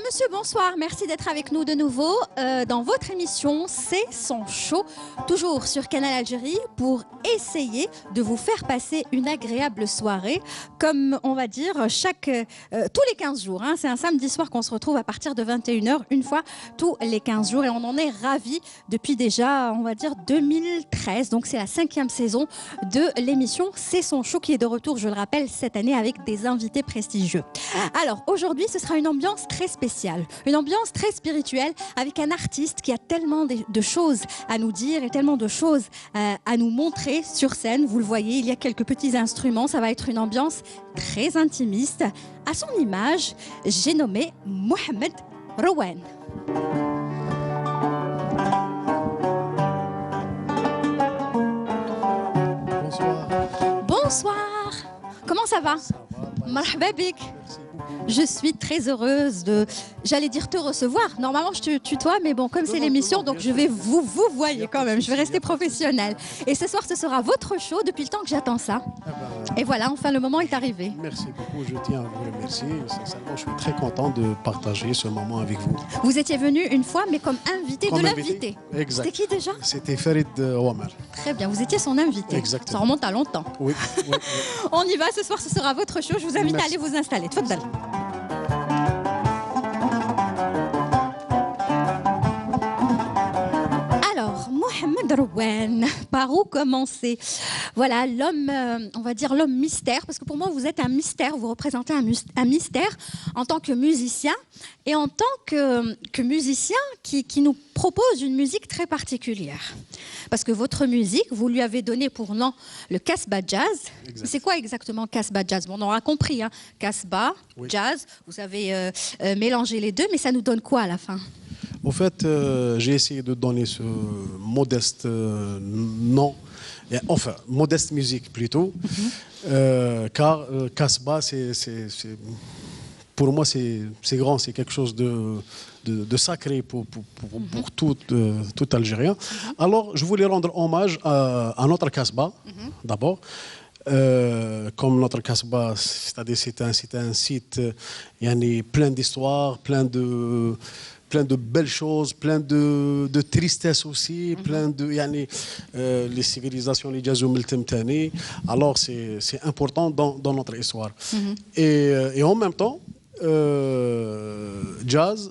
monsieur, bonsoir. Merci d'être avec nous de nouveau dans votre émission C'est son show, toujours sur Canal Algérie, pour essayer de vous faire passer une agréable soirée, comme on va dire tous les 15 jours. Hein. C'est un samedi soir qu'on se retrouve à partir de 21h, une fois tous les 15 jours, et on en est ravis depuis déjà, on va dire, 2013. Donc c'est la 5e saison de l'émission C'est son show qui est de retour, je le rappelle, cette année avec des invités prestigieux. Alors aujourd'hui, ce sera une ambiance très spéciale, une ambiance très spirituelle, avec un artiste qui a tellement de choses à nous dire et tellement de choses à nous montrer sur scène. Vous le voyez, il y a quelques petits instruments, ça va être une ambiance très intimiste. À son image, j'ai nommé Mohamed Rowan. Bonsoir. Bonsoir. Comment ça va? Ça va, Marhaba bik. merci beaucoup. Je suis très heureuse de, j'allais dire te recevoir. Normalement, je te tutoie, mais bon, comme c'est l'émission, donc je vais vous voyez quand même. Je vais rester professionnelle. Et ce soir, ce sera votre show depuis le temps que j'attends ça. Ah ben, Et voilà, enfin, le moment est arrivé. merci beaucoup, je tiens à vous remercier. Sincèrement, je suis très content de partager ce moment avec vous. Vous étiez venu une fois, mais comme invité Comme de invité. l'invité. Exact. C'était qui déjà? C'était Farid Ouamar. Très bien, vous étiez son invité. Exactement. Ça remonte à longtemps. Oui, oui, oui. On y va, ce soir, ce sera votre show. Je vous invite à Merci. aller vous installer. Tfaddal. Alors, Mohamed Rowan, par où commencer? Voilà, l'homme, on va dire l'homme mystère, parce que pour moi, vous êtes un mystère, vous représentez un mystère en tant que musicien et en tant que musicien qui nous propose une musique très particulière. Parce que votre musique, vous lui avez donné pour nom le Casbah Jazz. Exact. C'est quoi exactement Casbah Jazz? Bon, on aura compris, hein. Casbah, Oui. Jazz, vous avez mélangé les deux, mais ça nous donne quoi à la fin? Au fait, j'ai essayé de donner ce modeste nom, enfin, modeste musique plutôt, car Casbah, pour moi, c'est grand, c'est quelque chose de sacré pour tout Algérien. Alors, je voulais rendre hommage à notre Casbah, d'abord. Comme notre Casbah, c'est-à-dire c'est un site plein d'histoires, plein de belles choses, plein de tristesse aussi, plein de les civilisations, les jazoum el-temtani. Alors c'est important dans notre histoire. Et en même temps, jazz,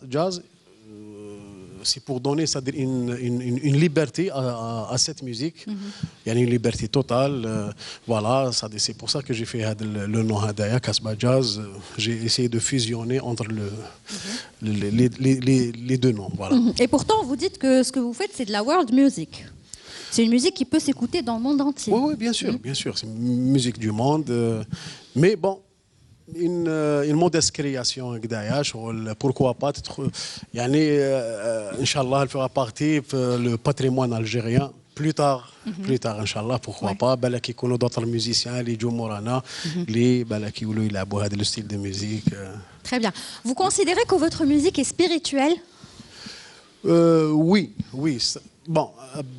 c'est pour donner, c'est-à-dire une liberté à cette musique. Il y a une liberté totale. Voilà, c'est pour ça que j'ai fait le nom Hadaya, Casbah Jazz. J'ai essayé de fusionner entre les deux noms. Voilà. Et pourtant, vous dites que ce que vous faites, c'est de la world music. C'est une musique qui peut s'écouter dans le monde entier. Oui, bien sûr, bien sûr. C'est une musique du monde. Mais bon, une modeste création, pourquoi pas, Inch'Allah, elle fera partie le patrimoine algérien. Plus tard, Inch'Allah, pourquoi pas. Balaki يكونوا d'autres musiciens, les Jumorana, les Balaki ou le style de musique. Très bien. Vous considérez que votre musique est spirituelle? Oui. Bon,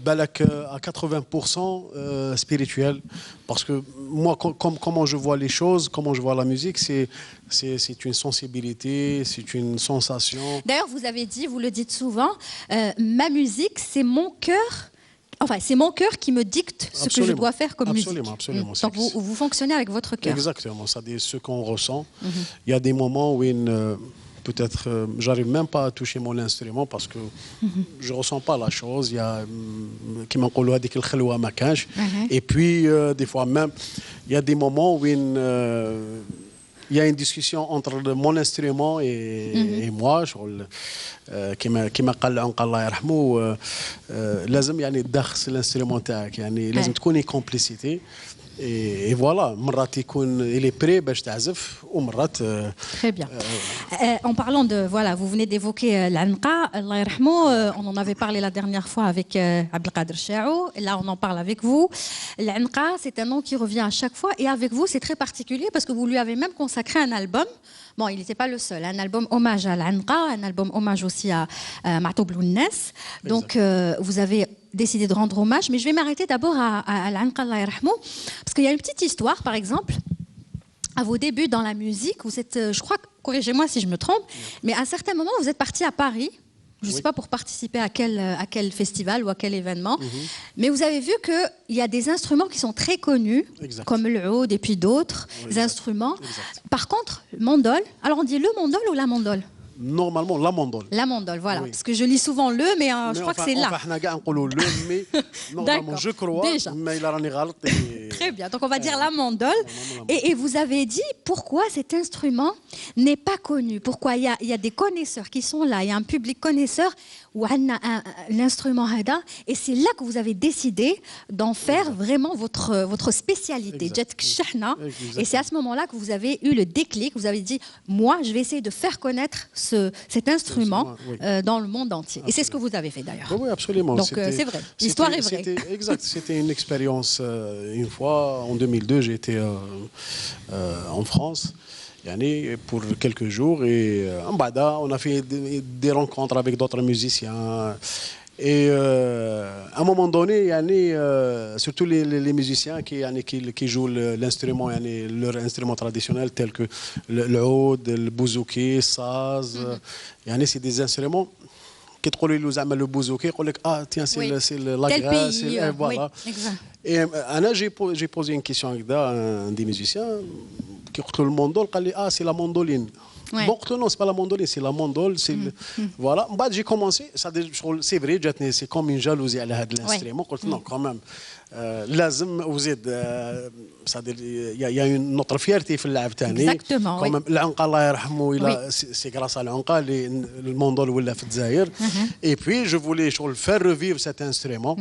Balak à 80% spirituel, parce que moi, comment je vois les choses, comment je vois la musique, c'est une sensibilité, c'est une sensation. D'ailleurs, vous avez dit, vous le dites souvent, ma musique, c'est mon cœur. Enfin, c'est mon cœur qui me dicte ce que je dois faire comme musique. Absolument. Donc, vous fonctionnez avec votre cœur. Exactement, c'est-à-dire ce qu'on ressent. Il y a des moments où peut-être j'arrive même pas à toucher mon instrument parce que je ressens pas la chose. Il y a et puis des fois même il y a des moments où il y a une discussion entre mon instrument et moi. كما قال العنقا الله يرحمه لازم تدخل الانسترومون تاعك لازم تكون كومبليسيتي. Et voilà, مرات يكون il est prêt باش تعزف ومرات. Très bien. En parlant de, voilà, vous venez d'évoquer l'Anqa, Allah yarhamou, on en avait parlé la dernière fois avec Abdelkader Chaou, et là on en parle avec vous. L'Anqa, c'est un nom qui revient à chaque fois, et avec vous c'est très particulier parce que vous lui avez même consacré un album. Bon, il n'était pas le seul, un album hommage à l'Anqa, un album hommage aussi à Ma'toub Lounès. Donc vous avez décidé de rendre hommage, mais je vais m'arrêter d'abord à l'Anqa, Allah yarhamou, parce qu'il y a une petite histoire, par exemple. à vos débuts dans la musique, vous êtes, je crois, corrigez-moi si je me trompe, mais à un certain moment, vous êtes parti à Paris. Je ne sais pas pour participer à quel festival ou à quel événement, mais vous avez vu qu'il y a des instruments qui sont très connus, comme le oud et puis d'autres instruments. Par contre, mandole, alors on dit le mandole ou la mandole? Normalement, la mandole. La mandole, voilà. Parce que je lis souvent le, mais je crois que c'est là. Normalement, je crois, mais il a Très bien, donc on va dire la mandole. Et vous avez dit pourquoi cet instrument n'est pas connu. Pourquoi il y a des connaisseurs qui sont là, il y a un public connaisseur où on a l'instrument Hada, et c'est là que vous avez décidé d'en faire vraiment votre spécialité. Et c'est à ce moment-là que vous avez eu le déclic, vous avez dit, moi, je vais essayer de faire connaître cet instrument dans le monde entier. Et c'est ce que vous avez fait d'ailleurs. Oui, absolument. Donc c'est vrai, l'histoire est vraie. Exact, c'était une expérience. Une fois, en 2002, j'ai été en France. Pour quelques jours et on a fait des rencontres avec d'autres musiciens et à un moment donné surtout les musiciens qui jouent l'instrument leur instrument traditionnel tel que le oud, le bouzouki, le saz, c'est des instruments qui te disent le bouzouki, tiens c'est la graisse, voilà. Et j'ai posé une question à un des musiciens qui le mandole, il dit c'est la mandoline. Bon, non, c'est pas la mandoline, c'est la mandole, voilà. J'ai commencé, c'est vrai, c'est comme une jalousie à l'instrument. Non, quand même. لازم وزيد il y a une autre fierté في اللعب ثاني. Exactement. quand même العنقه الله يرحمه الى c'est grâce à العنقه اللي الموندول ولا في الجزائر. Et puis je voulais faire revivre cet instrument.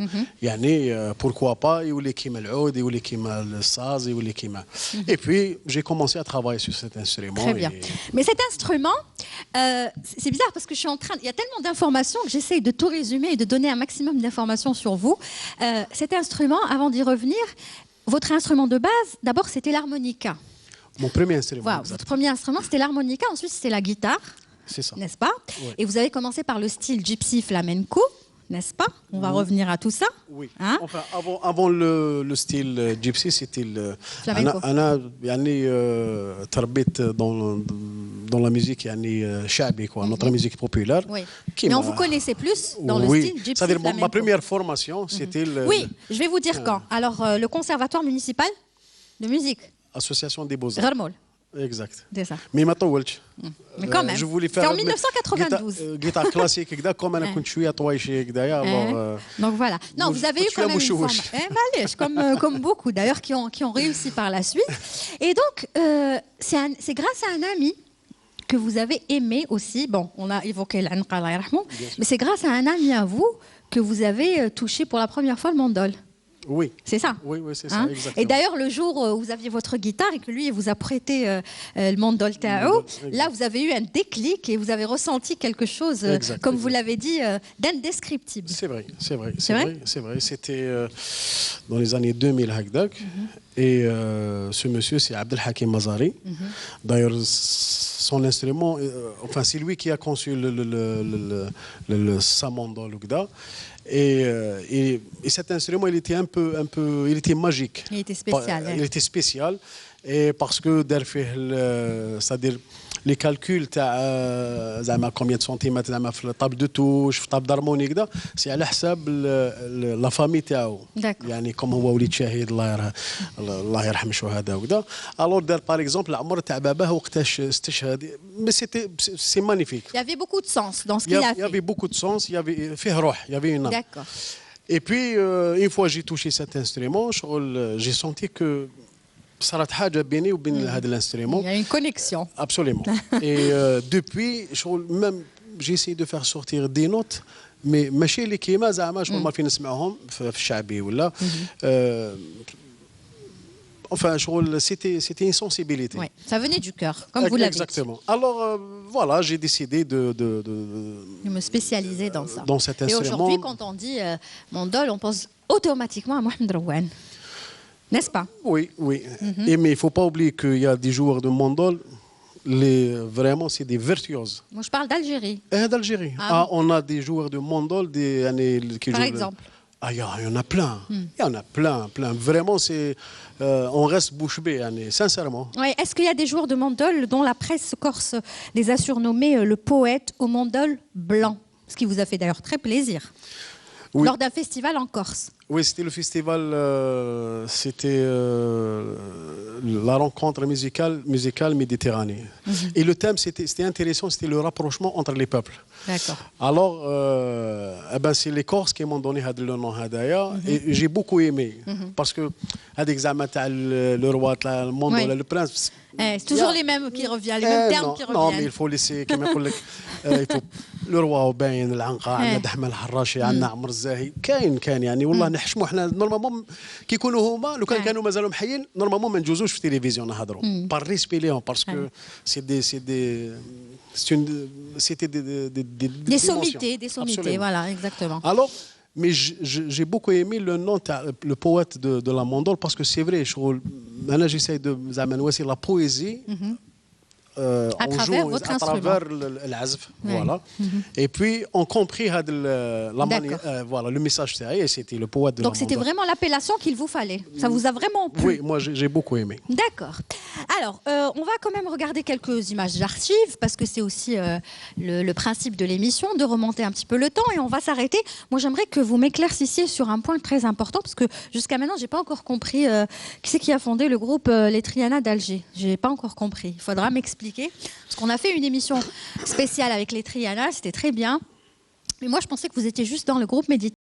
Pourquoi pas يولي كيما العود يولي كيما الساز يولي كيما. Et puis j'ai commencé à travailler sur cet instrument. Très bien. Mais cet instrument, c'est bizarre parce que je suis en train, il y a tellement d'informations que j'essaye de tout résumer et de donner un maximum d'informations sur vous. Cet instrument, avant d'y revenir, votre instrument de base, d'abord c'était l'harmonica. Mon premier instrument. Wow, votre premier instrument c'était l'harmonica, ensuite c'était la guitare. C'est ça. N'est-ce pas? Ouais. Et vous avez commencé par le style gypsy flamenco, n'est-ce pas? On va revenir à tout ça. Oui. Hein? Enfin, avant le style gypsy, c'était le flamenco. تربيت dans la musique شعبي quoi, notre musique populaire. Oui. Mais on vous connaissait plus dans le style gypsy c'est-à-dire flamenco. Ma première formation, c'était Oui, je vais vous dire quand. Alors le conservatoire municipal de musique. Association des Beaux-Arts. Gharmoul. Exact. C'est ça. Mais ما طولتش. Mais quand même. C'était en 1992. Guitare classique كذا comme انا كنت شويه طويشي كذايا alors. Donc voilà. Non, vous avez eu quand même une formation, comme beaucoup d'ailleurs qui ont réussi par la suite. Et donc c'est grâce à un ami que vous avez aimé aussi. Bon, on a évoqué l'anqa Allah yarhamou, mais c'est grâce à un ami à vous que vous avez touché pour la première fois le mandole. Oui. C'est ça. Oui, c'est ça, exactement. Et d'ailleurs, le jour où vous aviez votre guitare et que lui vous a prêté le mandole Tao, là, vous avez eu un déclic et vous avez ressenti quelque chose, comme vous l'avez dit, d'indescriptible. C'est vrai. C'était dans les années 2000, Hagdak. Et ce monsieur, c'est Abdelhakim Mazari. D'ailleurs, son instrument, enfin, c'est lui qui a conçu le samandol. Et cet instrument, il était il était magique. Il était spécial. Il était spécial. Et parce que c'est-à-dire les calculs زعما combien de centimètres زعما في الطابل دو توش في الطابل d'harmonie كذا سي على حساب لا فامي تاعو كما هو وليد شهيد الله يرحم الشهداء وكذا alors دار par exemple العمر تاع باباه وقتاش استشهد mais c'est magnifique. Il y avait beaucoup de sens dans ce qu'il a fait. Il y avait beaucoup de sens, il y avait فيه روح, il y avait une âme. D'accord. Et puis une fois j'ai touché cet instrument, j'ai senti que صارت حاجه بيني وبين هذا الانسترومون. Il y a une connexion. Absolument. Et depuis même j'ai essayé de faire sortir des notes mais ماشي اللي كيما زعما شغل ما فين نسمعهم في الشعبي ولا enfin c'était une sensibilité. Oui, ça venait du cœur, comme vous l'avez dit. Exactement. Alors voilà, j'ai décidé de me spécialiser dans ça. Dans cet instrument. Et aujourd'hui, quand on dit mandole, on pense automatiquement à Mohamed Rouane. N'est-ce pas? Oui. Mais il ne faut pas oublier qu'il y a des joueurs de mandole, vraiment, c'est des virtuoses. Moi, je parle d'Algérie. D'Algérie. On a des joueurs de mandole, Par exemple. Ah, il y en a plein. Il y en a plein, plein. Vraiment, on reste bouche bée, sincèrement. Ouais, est-ce qu'il y a des joueurs de mandol dont la presse corse les a surnommés le poète au mandol blanc? Ce qui vous a fait d'ailleurs très plaisir. Oui. Lors d'un festival en Corse. Oui, c'était le festival, c'était la rencontre musicale méditerranée. Et le thème, c'était intéressant, c'était le rapprochement entre les peuples. D'accord. Alors, c'est les Corses qui m'ont donné le nom Hadaya, et j'ai beaucoup aimé. Parce que, avec le roi, le monde, Oui. le prince. C'est toujours les mêmes qui reviennent, les mêmes termes qui reviennent. Non, mais il faut laisser, comme il faut le roi وباين العنقاء عندنا دحم الحراشي عندنا عمر الزاهي كاين يعني والله نحشموا احنا نورمالمون كي يكونوا هما لو كانوا مازالهم حيين نورمالمون ما نجوزوش في التلفزيون نهضروا بار ريسبي ليهم باسكو c'était des sommités, voilà, exactement. Alors, mais j'ai beaucoup aimé le nom, le poète de la mandole, parce que c'est vrai, j'essaie de amener la poésie. À travers votre instrument. À travers l'azf, voilà. Et puis, on compris voilà, le message, c'était le poète de la Donc, c'était vraiment l'appellation qu'il vous fallait. Ça vous a vraiment plu? Oui, moi, j'ai beaucoup aimé. D'accord. Alors, on va quand même regarder quelques images d'archives, parce que c'est aussi le principe de l'émission, de remonter un petit peu le temps, et on va s'arrêter. Moi, j'aimerais que vous m'éclaircissiez sur un point très important, parce que jusqu'à maintenant, je n'ai pas encore compris qui c'est qui a fondé le groupe Les Triana d'Alger. Je n'ai pas encore compris. Il faudra m'expliquer. Parce qu'on a fait une émission spéciale avec les Triana, c'était très bien. Mais moi, je pensais que vous étiez juste dans le groupe méditerranéen.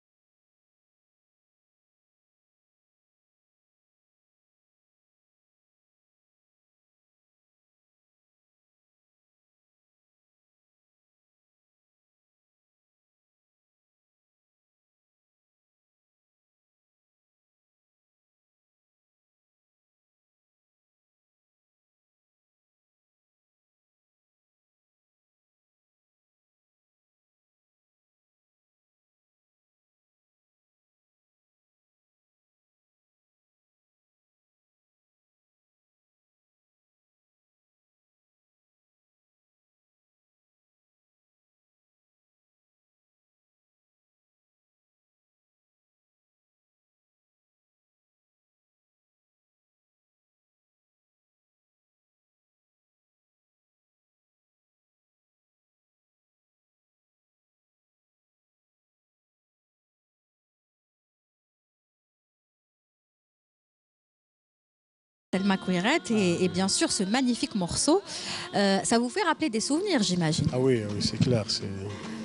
Selma Kouiret et bien sûr ce magnifique morceau. Ça vous fait rappeler des souvenirs, j'imagine. Ah oui, oui, c'est clair.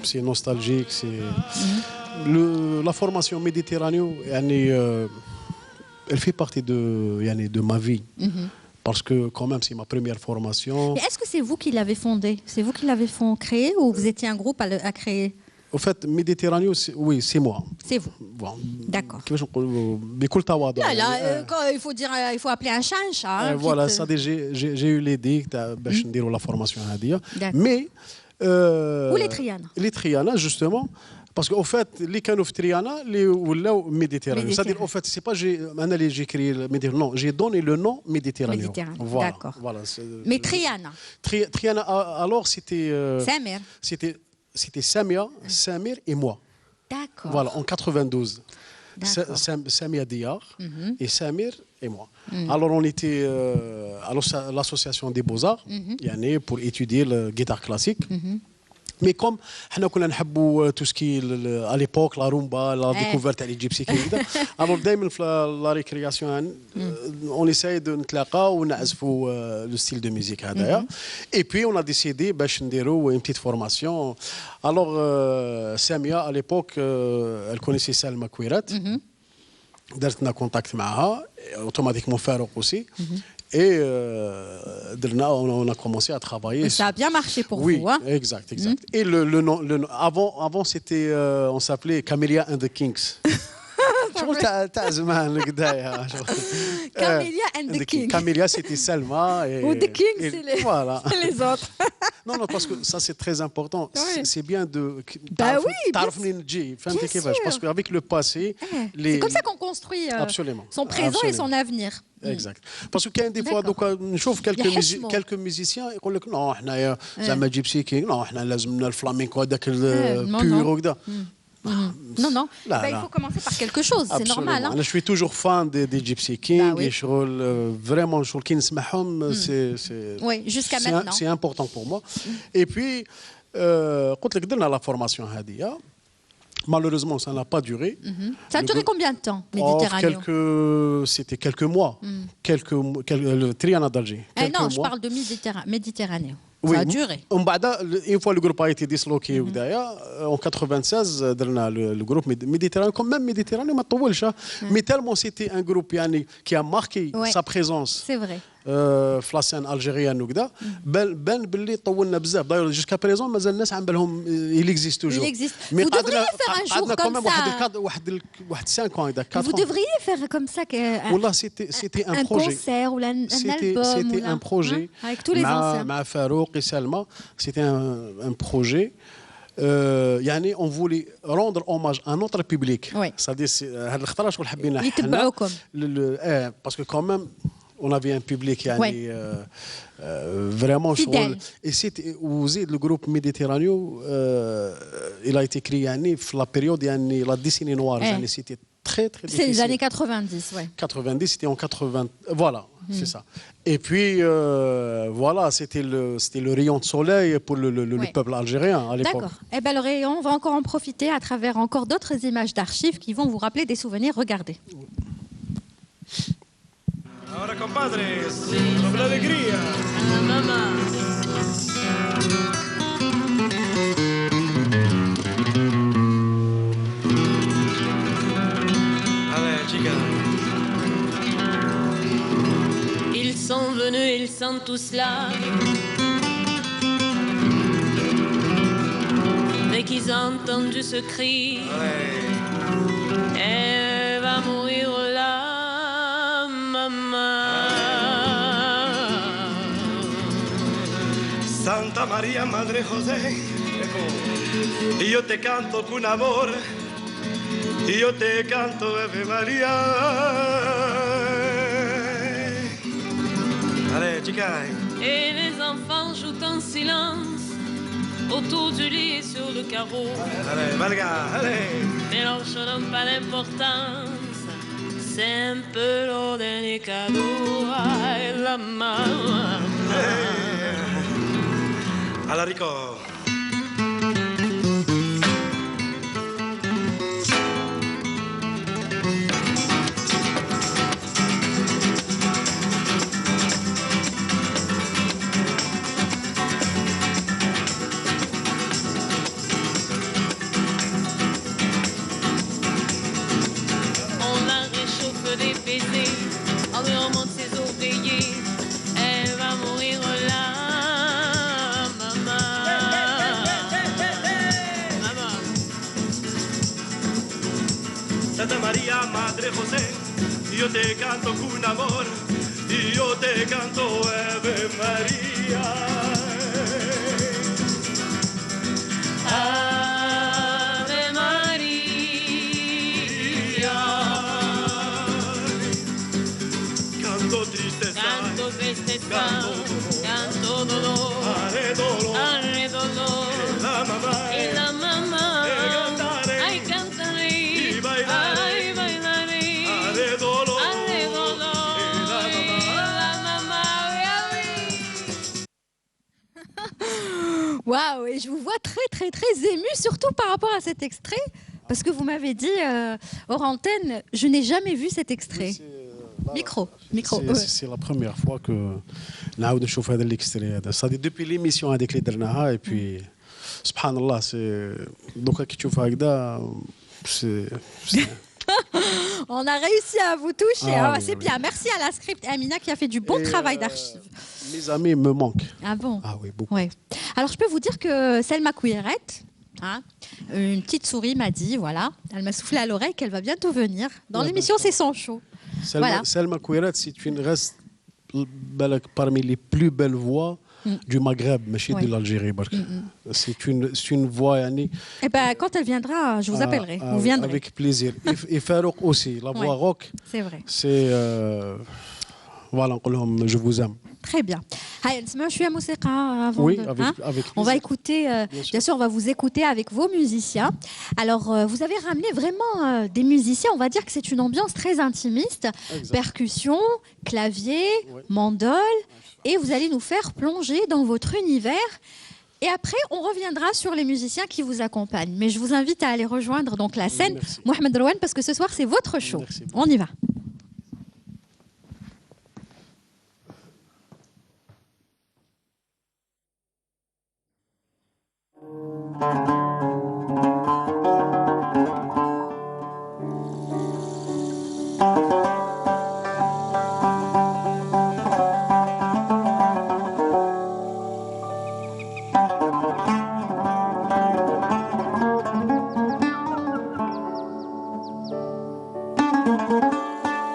C'est nostalgique. La formation méditerranéenne, elle fait partie de ma vie. Parce que quand même, c'est ma première formation. Mais est-ce que c'est vous qui l'avez fondé? C'est vous qui l'avez créé ou vous étiez un groupe à créer? Au fait, Méditerranée, oui, c'est moi. C'est vous. Bon. D'accord. Là, il faut dire, il faut appeler un chat un chat. Voilà, ça j'ai eu l'idée de la formation Hadia. Mais ou les Triana. Les Triana, justement. Parce qu'au fait, les canaux Triana, les Méditerranée. C'est-à-dire, au fait, c'est pas j'ai créé le Méditerranée. Non, j'ai donné le nom Méditerranée. Voilà. D'accord. Voilà, mais Triana. Triana, alors c'était. Samir. C'était Samia, Samir et moi. D'accord. Voilà, en 92. Samia Diyar et Samir et moi. Alors, on était à l'association des Beaux-Arts pour étudier le guitare classique. Mais comme nous tout ce qui à l'époque, la rumba, la découverte des gypsy kings, alors la récréation, on essaye de le style de musique. Et puis on a décidé de une petite formation. Alors Samia, à l'époque, elle connaissait Selma Kouiret. On a contact avec elle, automatiquement Farouk aussi. Et on a commencé à travailler. Et ça a bien marché pour vous. Hein? Exact. Et le nom, avant c'était, on s'appelait Camellia and the Kings. Camellia and the Kings. Camellia, c'était Selma. Ou The Kings, c'est les autres. Non, parce que ça, c'est très important. Oui. C'est bien de. Bah oui, parce qu'avec le passé. C'est comme ça qu'on construit son présent et son avenir. Exact. Parce que des fois, on trouve quelques musiciens يقول لك non, احنا زعما جيبسي كينغ, non, احنا لازمنا الفلامينكو هذاك البيور وكذا. Non, non. Là, Eh ben, il là. faut commencer par quelque chose, c'est normal. Hein. Je suis toujours fan des Gypsy Kings. Bah oui. Et vraiment, je Oui, jusqu'à maintenant. c'est important pour moi. Et puis, قلت لك درنا la formation هذه. Malheureusement, ça n'a pas duré. Ça a duré combien de temps, Oh, Méditerranée? c'était quelques mois. Le Triana d'Alger. Eh Quelques non, je mois. parle de Méditerranée. Oui, Ça a duré. Une fois le groupe a été disloqué en 96, le groupe Méditerranée, comme même Méditerranée, mais tellement c'était un groupe qui a marqué Ouais. sa présence. C'est vrai. في la scène algérienne وكذا بان باللي طولنا بزاف داير جوسكا بريزون مازال الناس عم بالهم il existe toujours. Il existe. Vous devriez faire un jour comme ça. واحد 5 ans هذا 4 Vous ans. devriez faire comme ça والله c'était un projet. concert ou un album. C'était un projet. Avec tous les anciens. مع فاروق et Salma, c'était un projet. يعني on voulait rendre hommage à notre public. Oui. C'est-à-dire هاد الخطره شغل حبينا يتبعوكم. parce que quand même on avait un public يعني vraiment Fidèle. et c'était وزيد le groupe Méditerranée il a été créé يعني في la période يعني la décennie noire يعني c'était très très difficile. C'est les années 90, ouais. 90, c'était en 80. Voilà, c'est ça. Et puis, voilà, c'était le rayon de soleil pour le peuple algérien à l'époque. D'accord. Eh bien, le rayon, on va encore en profiter à travers encore d'autres images d'archives qui vont vous rappeler des souvenirs. Regardez. Ahora, compadres, con la alegría. Allez, chica. Ils sont venus, ils sont tous là. Dès qu'ils ont entendu ce cri, elle va mourir là, maman. Santa María, Madre José, yo te canto con amor, yo te canto Ave María. Allez, chica. Et les enfants jouent en silence autour du lit et sur le carreau. Allez, Valga, allez. Mais leurs chants n'ont pas d'importance. C'est un peu leur dernier cadeau. Ay, la maman. Alla Rico. On la réchauffe des baisers, on lui remonte ses oreillers. Elle va mourir là, maman. Maman. Santa María, Madre José, yo te canto con amor, yo te canto Ave María. Ave María. Canto tristeza, Canto tristeza, canto dolor, are dolor, arre dolor. la mamá, Y la mamá, cantaré, ay cantaré, y bailaré, ay bailaré, are dolor, arre dolor. y la mamá. Y la mamá, oui, oui. Waouh, et je vous vois très, très, très ému, surtout par rapport à cet extrait. Parce que vous m'avez dit, hors antenne, je n'ai jamais vu cet extrait. Micro. C'est la première fois que نعاود نشوف هذا الاكستري هذا صافي دوبي ليميسيون هذيك اللي درناها اي بي سبحان الله سي دوكا كي تشوف هكذا سي On a réussi à vous toucher. Ah, Ah, oui, c'est oui. bien. Merci à la script Amina qui a fait du bon travail d'archive. mes amis me manquent. Ah bon? Ah oui, beaucoup. Ouais. Alors, je peux vous dire que Selma Kouiret, hein, une petite souris m'a dit, voilà, elle m'a soufflé à l'oreille qu'elle va bientôt venir. Dans Ouais, l'émission C'est son show. Voilà. Selma Kouirat, c'est une reste parmi les plus belles voix du Maghreb, mais Ouais. de l'Algérie. C'est une voix yani, Et ben, quand elle viendra, je vous appellerai. Vous viendrez. avec plaisir. Et Farouk aussi, la voix Ouais. rock, C'est vrai. c'est voilà, نقول لهم je vous aime. Très bien. Allez, je suis à Moussika avant Oui, de- avec On va plaisir. écouter, Bien sûr. bien sûr, on va vous écouter avec vos musiciens. Alors, vous avez ramené vraiment des musiciens, on va dire que c'est une ambiance très intimiste. Exact. Percussion, clavier, Ouais. mandole, et vous allez nous faire plonger dans votre univers. Et après, on reviendra sur les musiciens qui vous accompagnent. Mais je vous invite à aller rejoindre donc la scène, Merci. Mohamed Rouane, parce que ce soir, c'est votre show. Merci beaucoup. On y va. Thank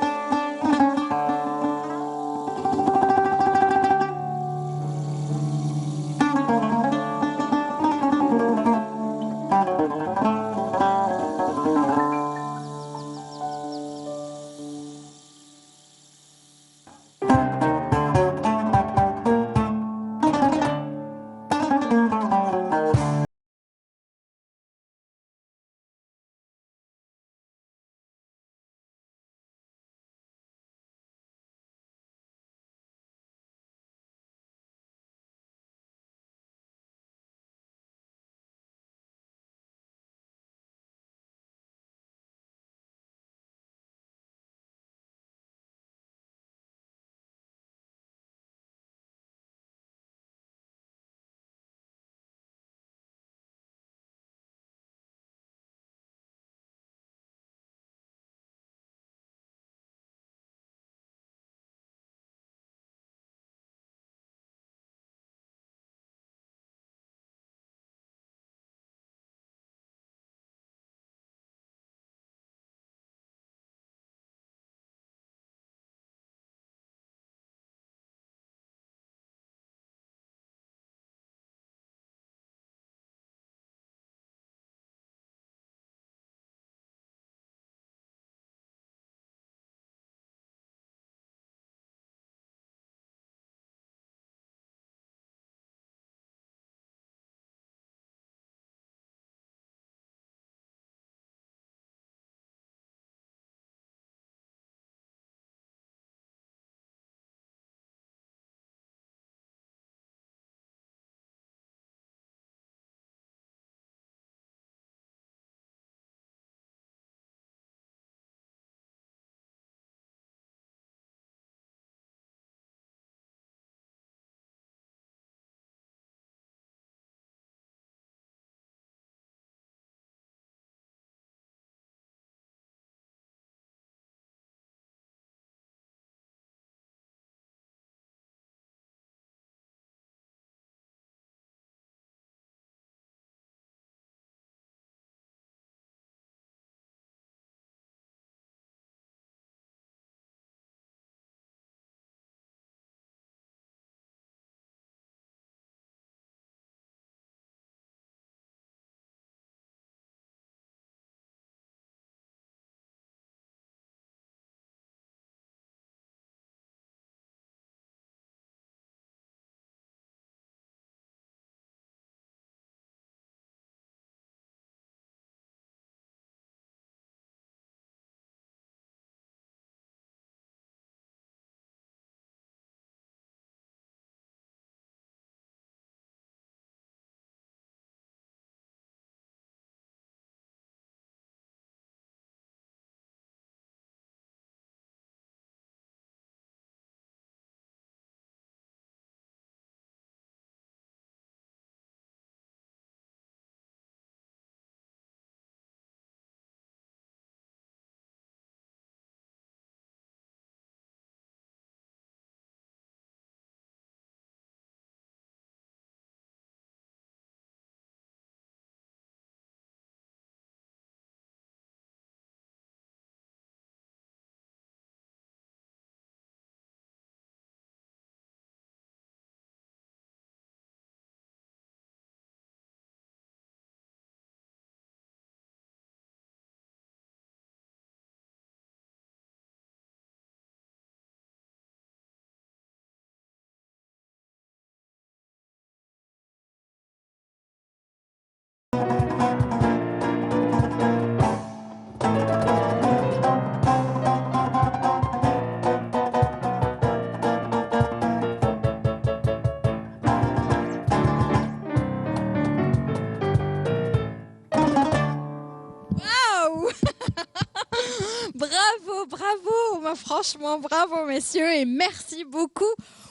Franchement, bravo, messieurs, et merci beaucoup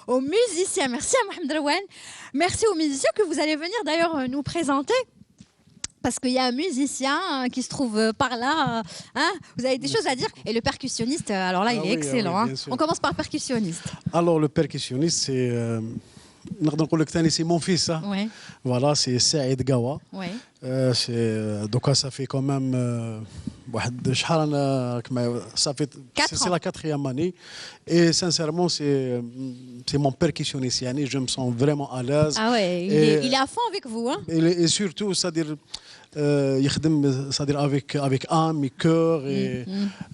aux musiciens. Merci à Mohamed Rouane. Merci aux musiciens que vous allez venir d'ailleurs nous présenter. Parce qu'il y a un musicien qui se trouve par là. Hein, vous avez des choses à dire. Et le percussionniste, alors là, il est excellent. bien sûr. On commence par le percussionniste. Alors, le percussionniste, c'est. C'est mon fils. Hein. Oui, Voilà, c'est Saïd Gawa. oui. Donc, ça fait quand même. Ça fait. C'est la 4e année. Et sincèrement, c'est mon percussionniste. Yani, je me sens vraiment à l'aise. Ah ouais, il est à fond avec vous. Hein. Et surtout, c'est-à-dire. C'est-à-dire avec âme et cœur et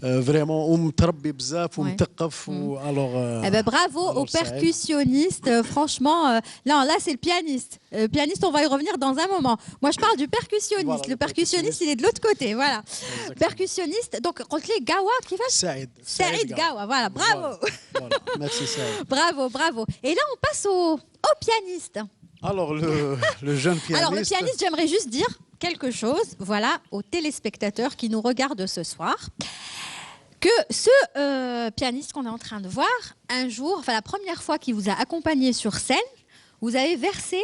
vraiment ومتربي بزاف ومثقف alors Eh ben, bravo aux percussionnistes. Franchement, là c'est le pianiste. Le pianiste, on va y revenir dans un moment. Moi, je parle du percussionniste. Voilà, le percussionniste, il est de l'autre côté. Voilà. Percussionniste. Donc, les Gawa qui va. Saïd Gawa. Voilà. Bravo. Voilà. Merci Saïd. Bravo. Et là, on passe au pianiste. Alors le jeune pianiste. Alors le pianiste, j'aimerais juste dire quelque chose, voilà, aux téléspectateurs qui nous regardent ce soir, que ce pianiste qu'on est en train de voir, un jour, enfin la première fois qu'il vous a accompagné sur scène, vous avez versé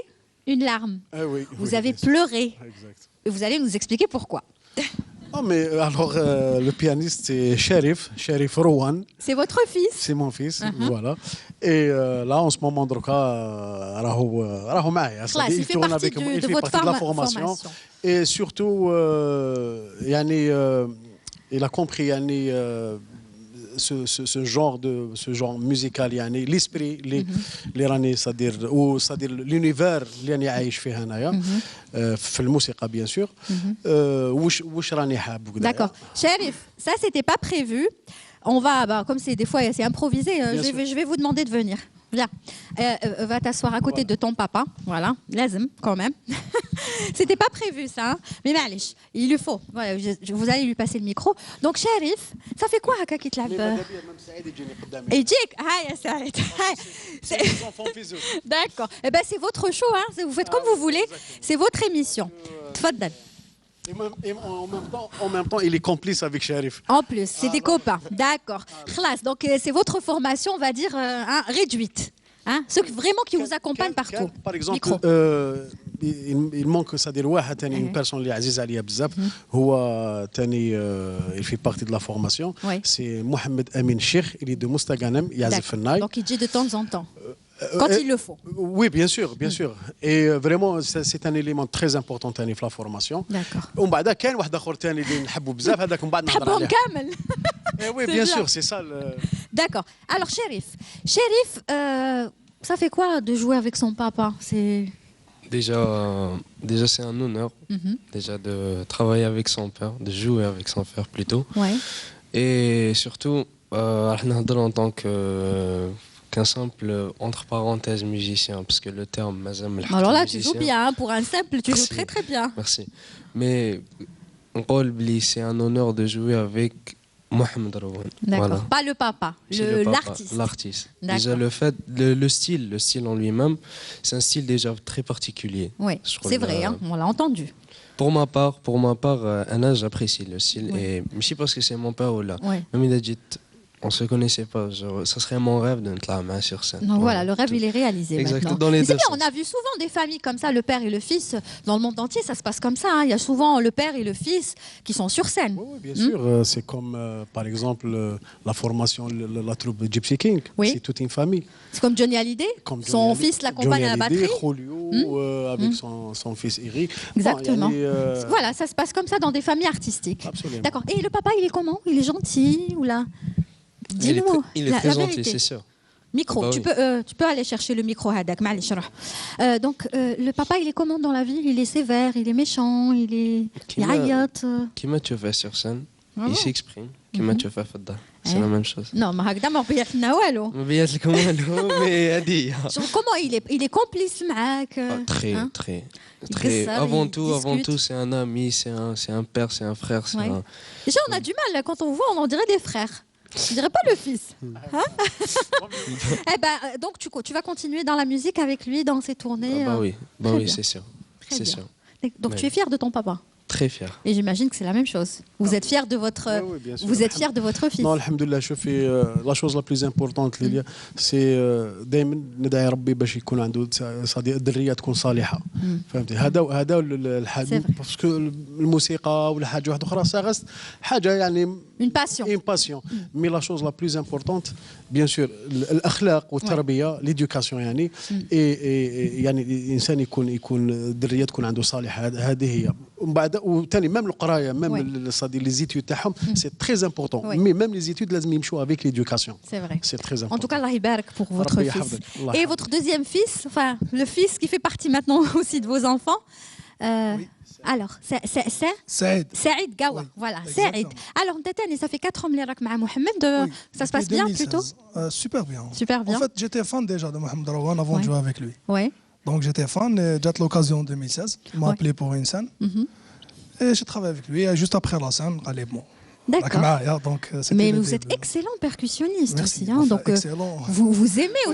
une larme, Oui, vous avez pleuré, Exact. et vous allez nous expliquer pourquoi. Ah, mais alors le pianiste c'est Sherif Rouane. C'est votre fils. C'est mon fils, voilà. Et là, en ce moment, Droka, راهو معايا. Classe, il fait tourne partie avec moi. Il de fait votre partie de la formation. Et surtout, il a compris ce genre musical, l'esprit, les راني c'est-à-dire l'univers اللي راني عايش فيه هنايا في الموسيقى bien sûr. واش راني حاب. D'accord. Sherif, ça c'était pas prévu. On va, comme c'est des fois c'est improvisé, je vais vous demander de venir. Viens, va t'asseoir à côté de ton papa. Voilà, lazim quand même. C'était pas prévu ça, hein. Mais معليش, il lui faut. Voilà, vous allez lui passer le micro. Donc Sherif, ça fait quoi هكا كي تلعب؟ Et Jake, ya Saïd. C'est les enfants physiques. D'accord. Eh ben c'est votre show, hein. Vous faites comme vous voulez. C'est votre émission. Tfaddal. Et en même temps, il est complice avec Sherif. En plus, c'est des copains. D'accord. Khlas, donc c'est votre formation, on va dire, réduite. Hein, ceux vraiment qui vous accompagnent partout. Par exemple, il manque c'est-à-dire واحد ثاني une personne اللي عزيز عليا بزاف هو ثاني il fait partie de la formation. C'est Mohamed Amin Cheikh, il est de Mostaganem, يعزف في الناي. Donc il dit de temps en temps. Quand il le faut. Oui, bien sûr. Et vraiment, c'est un élément très important في la formation. D'accord. ومن بعد كاين واحد اخر ثاني اللي نحبه بزاف هذاك من بعد نهضر عليه. كامل. Oui, bien sûr, c'est ça. D'accord. Alors, Sherif, ça fait quoi de jouer avec son papa? Déjà c'est un honneur déjà de travailler avec son père, de jouer avec son père plutôt. Ouais. Et surtout, en tant qu'un simple, entre parenthèses, musicien, parce que le terme mazam. Alors là, tu joues bien, hein, pour un simple, tu joues très très bien. Merci. Mais c'est un honneur de jouer avec Mohamed Rouane. D'accord. Voilà. Pas le papa, l'artiste. L'artiste. Déjà le style en lui-même, c'est un style déjà très particulier. Oui, c'est vrai, hein, on l'a entendu. Pour ma part, Anna, j'apprécie le style. Et aussi parce que c'est mon père ou là. Même il a dit, on se connaissait pas. Genre, ça serait mon rêve de te la main sur scène. Donc voilà, le rêve il est réalisé maintenant. Dans les c'est bien, on a vu souvent des familles comme ça, le père et le fils. Dans le monde entier, ça se passe comme ça. Hein. Il y a souvent le père et le fils qui sont sur scène. Oui, bien sûr. C'est comme, par exemple, la formation, la troupe Gypsy King. Oui. C'est toute une famille. C'est comme Johnny Hallyday. Son fils l'accompagne à la batterie. Julio, avec son fils Eric. Exactement. Voilà, ça se passe comme ça dans des familles artistiques. Absolument. D'accord. Et le papa, il est comment? Il est gentil ou là? Dis-nous. Il est très gentil, c'est sûr. Micro, tu peux aller chercher le micro, Hadak. Donc, le papa, il est comment dans la vie? Il est sévère, il est méchant, il ayote. Qui m'a tué sur scène, il s'exprime. Qui m'a tué fadda. C'est la même chose. Non, mais Hagda, ما بيعت لنا والو. ما بيعت لكم والو, mais هذه. Comment il est complice معاك? Très. Avant tout, c'est un ami, c'est un père, c'est un frère. Déjà, on a du mal quand on voit, on dirait des frères. Je dirais pas le fils. Hein? Eh ben, donc tu vas continuer dans la musique avec lui, dans ses tournées. Oui, c'est sûr. Très bien. sûr. Donc tu es fier de ton papa? Très fier. Et j'imagine que c'est la même chose. Vous êtes fier de votre, Oui, bien sûr. vous êtes fier de votre fils. Non, alhamdoulilah, شوفي la chose la plus importante اللي سي دائما ندعي ربي باش يكون عنده الذريه تكون صالحه. فهمتي هذا الحاجه باسكو الموسيقى ولا حاجه واحده اخرى ساغست حاجه يعني Une passion. Une passion. Mais la chose la plus importante, bien sûr, الأخلاق والتربية, l'éducation يعني. يعني الإنسان يكون الذرية تكون عنده صالحة هذه هي. ومن بعد وثاني ميم القراية ميم لي زيتود تاعهم سي تري امبورطون. مي ميم لي زيتود لازم يمشوا avec l'éducation. C'est vrai. C'est très important. En tout cas, Allah يبارك pour votre fils. Et votre deuxième fils, enfin le fils qui fait partie maintenant aussi de vos enfants. Oui. Alors, c'est Saïd Gawa. Oui, voilà, Saïd. Alors, Ntatani, ça fait 4 ans que tu es avec Mohamed. Oui, ça se passe bien plutôt Super bien. Super bien. En fait, j'étais fan déjà de Mohamed Rawan avant de jouer avec lui. Oui. Donc, j'étais fan. J'ai eu l'occasion en 2016. Il m'a appelé pour une scène. Et j'ai travaillé avec lui. Et juste après la scène, il est bon. D'accord. Donc, mais vous êtes excellent percussionniste aussi, hein, donc vous aimez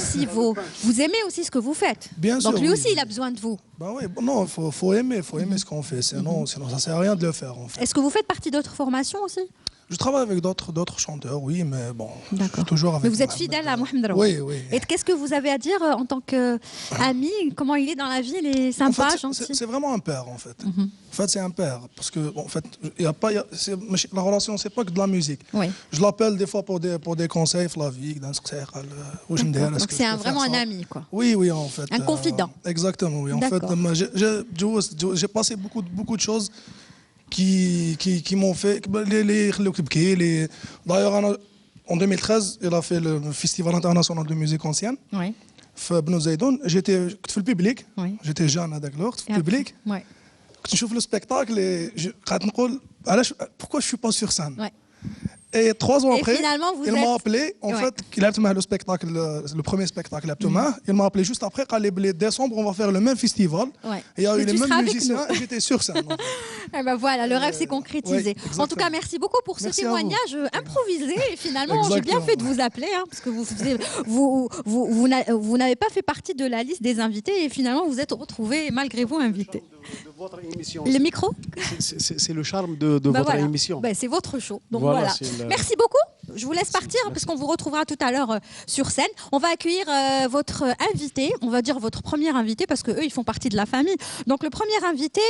aussi ce que vous faites. Bien sûr. Donc lui aussi il a besoin de vous. Ben oui, non, faut aimer ce qu'on fait, sinon ça sert à rien de le faire. En fait. Est-ce que vous faites partie d'autres formations aussi? Je travaille avec d'autres chanteurs, oui, mais bon, toujours avec. Mais vous êtes fidèle à Mohamed Rawan. Oui, oui. Et qu'est-ce que vous avez à dire en tant qu'ami? Comment il est dans la vie? Il est sympa, gentil. C'est vraiment un père, en fait. En fait, c'est un père, parce que en fait, la relation, c'est pas que de la musique. Oui. Je l'appelle des fois pour des conseils, Flavie, dans ce donc c'est vraiment un ami, quoi. Oui, oui, en fait. Un confident. Exactement, oui. En fait, j'ai passé beaucoup de choses qui m'ont fait. D'ailleurs, en 2013, il a fait le Festival international de musique ancienne. Oui. Ben Zaidoun, j'étais في الببليك, j'étais jeune هذاك الوقت في الببليك. كنت نشوف لو سبيكتاكل قعدت نقول علاش pourquoi je suis pas sur scène. Et 3 ans après, il m'a appelé. En fait, il a fait le spectacle, le premier spectacle. Il m'a appelé juste après. Quand les décembre, on va faire le même festival. Il y a eu les mêmes musiciens. J'étais sur scène. Et ben voilà, le rêve s'est concrétisé. En tout cas, merci beaucoup pour ce témoignage improvisé. Et finalement, j'ai bien fait de vous appeler, hein, parce que vous n'avez pas fait partie de la liste des invités. Et finalement, vous êtes retrouvés malgré vous invités. De votre émission. Le micro? C'est le charme de votre émission. C'est votre show. Donc voilà. Merci beaucoup. Je vous laisse partir parce qu'on vous retrouvera tout à l'heure sur scène. On va accueillir votre invité, on va dire votre premier invité parce que eux ils font partie de la famille. Donc le premier invité,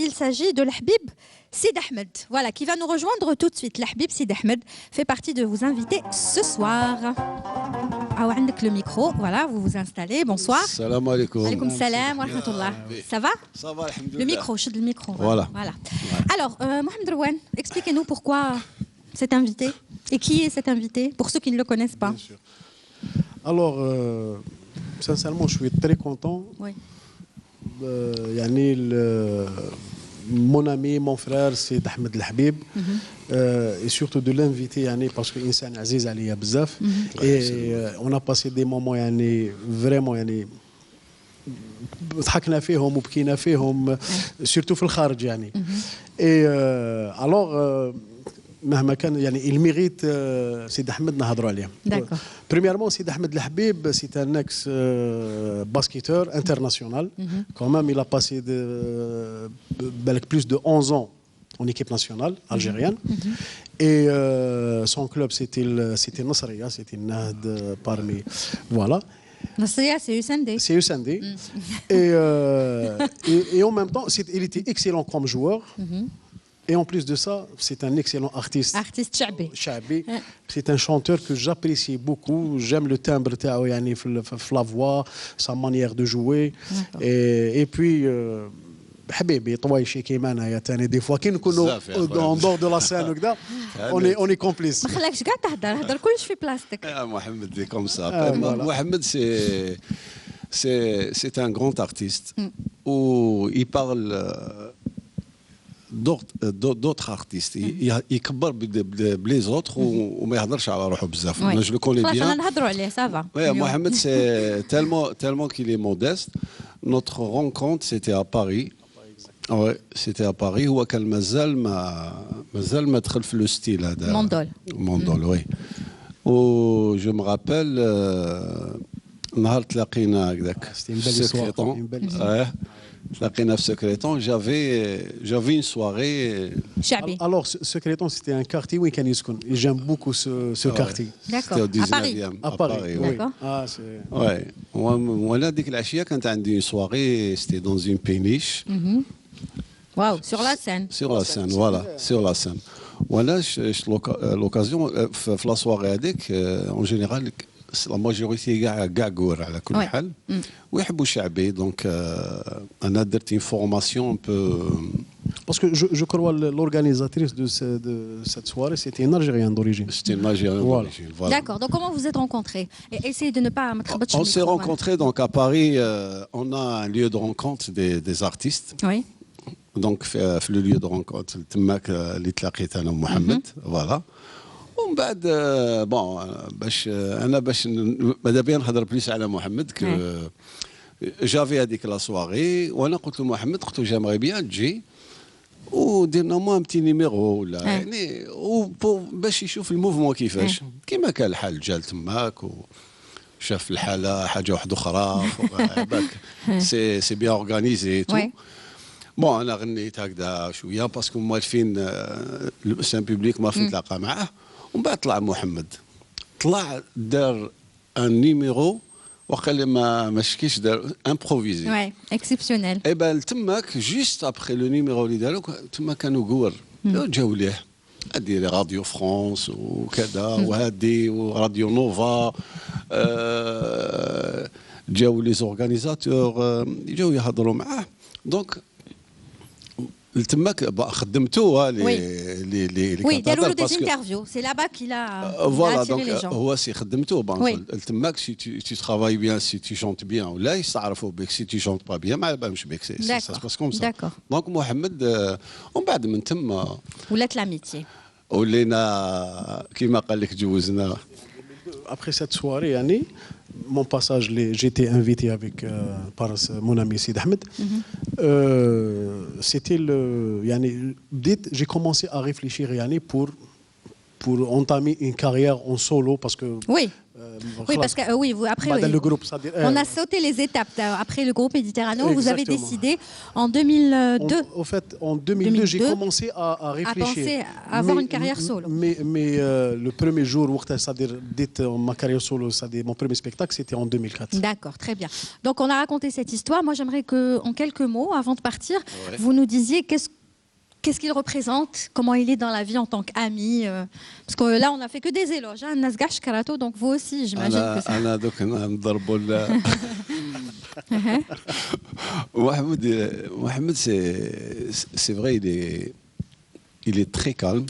il s'agit de l'Habib Sid Ahmed. Voilà, qui va nous rejoindre tout de suite. L'Habib Sid Ahmed fait partie de vos invités ce soir. Ah ouais, avec le micro, voilà, vous vous installez. Bonsoir. Salam alaikum. Alaikum salam wa rahmatullah. Ça va? Ça va, alhamdoulilah. Le micro, je suis le micro. Voilà. Alors, Mohamed Rawan, expliquez-nous pourquoi cet invité et qui est cet invité pour ceux qui ne le connaissent pas. Bien sûr. Alors, sincèrement, je suis très content. Oui. Mon ami, mon frère, c'est Ahmed El Habib. Et surtout de l'inviter parce que c'est un aziz aliya bzaf. Et on a passé des moments vraiment ضحكنا فيهم وبكينا فيهم surtout في الخارج يعني. Et alors مهما كان il mérite سيد احمد نهضروا عليه. Premièrement, Sid Ahmed El Habib, c'est un ex-basketteur international. Quand même, il a passé plus de 11 ans en équipe nationale algérienne. Et son club, c'était Nasriya, c'était Nahd parmi. Voilà. Nasriya, c'est USND. C'est USND. Et en même temps, il était excellent comme joueur. Et en plus de ça, c'est un excellent artiste. Artiste Chabi. C'est un chanteur que j'apprécie beaucoup. J'aime le timbre de la voix, sa manière de jouer. Et puis, حبيبي طويشي كيما انايا ثاني دي فوا كي نكونوا en dehors de la scène وكذا on est complice. ما خلاكش كاع تهضر كلش في بلاصتك. Mohamed est comme ça. Mohamed c'est un grand artiste où il parle d'autres artistes. يكبر بلي autres وما يهضرش على روحه بزاف. Je le connais bien. خلاص نهضروا عليه ça va. Mohamed c'est tellement qu'il est modeste. Notre rencontre c'était à Paris. Ouais, c'était à Paris. هو كان مازال ما دخل في لو ستيل هذا. موندول وي. و جو me rappelle نهار تلاقينا هكذاك. C'était une belle histoire. تلاقينا في سكريتون j'avais une soirée. شعبي. Alors Secreton c'était un quartier où كان يسكن. J'aime beaucoup ce quartier. D'accord. C'était au À Paris. 19e. À Paris. Oui. D'accord. Ah c'est. Ouais. وانا ديك العشيه كانت عندي une soirée, c'était dans une péniche. Waouh, sur la scène. Sur la scène, voilà, sur la scène. وانا l'occasion في la soirée هذيك en général la majorité كاع كور على كل حال ويحبوا الشعبي دونك انا درت une formation un peu. Parce que je crois l'organisatrice de cette soirée, c'était une Algérienne d'origine. C'était une Algérienne d'origine. Voilà. D'accord. Donc comment vous êtes rencontrés? Essayez de ne pas me On s'est rencontrés donc à Paris. On a un lieu de rencontre des artistes. Oui. Donc في le lieu de rencontre تماك اللي تلاقيت انا ومحمد فوالا. ومن بعد بون باش ماذا بيا نهضر بليس على محمد جافي هذيك لا سواري وانا قلت له محمد قلت له جامغي بيان تجي وديرنا مو بتي نيميرو ولا يعني باش يشوف الموفمون كيفاش كيما كان الحال جا تماك وشاف الحاله حاجه واحده اخرى باك سي بيان اورغانيزي تو. بون انا غنيت هكذا شويه باسكو موالفين سان بوبليك ما فين نتلاقى معاه. ومن بعد طلع محمد دار ان نيميرو وقال ما شكيش دار امبروفيزي. وي اكسبسيونيل. اي بان تماك جوست ابخي لو نيميرو اللي دارو تما كانوا كور جاو ليه هادي راديو فرانس وكذا وهادي وراديو نوفا جاو لي زورغانيزاتور جاو يهضروا معاه دونك تماك خدمتوه Oui, داروا له des interviews. C'est là-bas qu'il a attiré les gens. هو سي خدمتوه تماك سي tu travailles bien, si tu chantes bien ولا يستعرفوا بك si tu chantes pas bien ما بالهمش بك سي ça se passe comme ça. دونك محمد ومن بعد من تما ولات لاميتي ولينا كيما قال لك جوزنا. Après cette soirée, يعني, mon passage, j'étais invité avec par mon ami Sid Ahmed. C'était le, يعني, j'ai commencé à réfléchir يعني, pour entamer une carrière en solo parce que. Oui. Oui, parce que oui, vous, après, oui. Le groupe, on a sauté les étapes. Après le groupe Méditerranée, vous avez décidé en 2002. En fait, en 2002, j'ai commencé à réfléchir. À penser à avoir une carrière solo. Mais le premier jour, c'est-à-dire ma carrière solo, c'est-à-dire mon premier spectacle, c'était en 2004. D'accord, très bien. Donc on a raconté cette histoire. Moi, j'aimerais que, en quelques mots, avant de partir, vous nous disiez qu'est-ce qu'il représente, comment il est dans la vie en tant qu'ami. Parce que là, on n'a fait que des éloges. Nasgash Karato, donc vous aussi, j'imagine que ça. Mohamed, c'est vrai, il est très calme,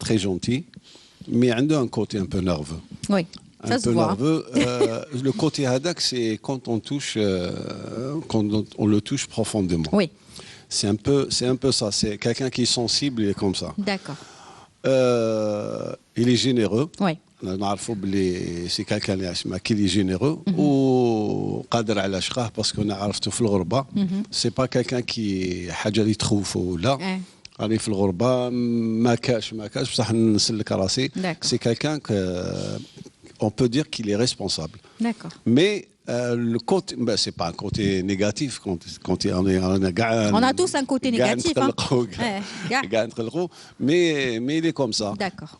très gentil, mais il a un côté un peu nerveux. Oui, ça se voit. Nerveux. Le côté hadak, c'est quand on le touche profondément. Oui. C'est un peu ça. C'est quelqu'un qui est sensible et comme ça. D'accord. Il est généreux. Oui. C'est quelqu'un qui est généreux وقادر على شقاه باسكو انا عرفته في الغربه. سي با كالكان كي حاجه اللي تخوفه لا راني في الغربه ما كاش بصح نسلك راسي. سي كالكان on peut dire qu'il est responsable. D'accord. Mais le côté, c'est pas un côté négatif quand on a tous un côté négatif. Mais il est comme ça. D'accord.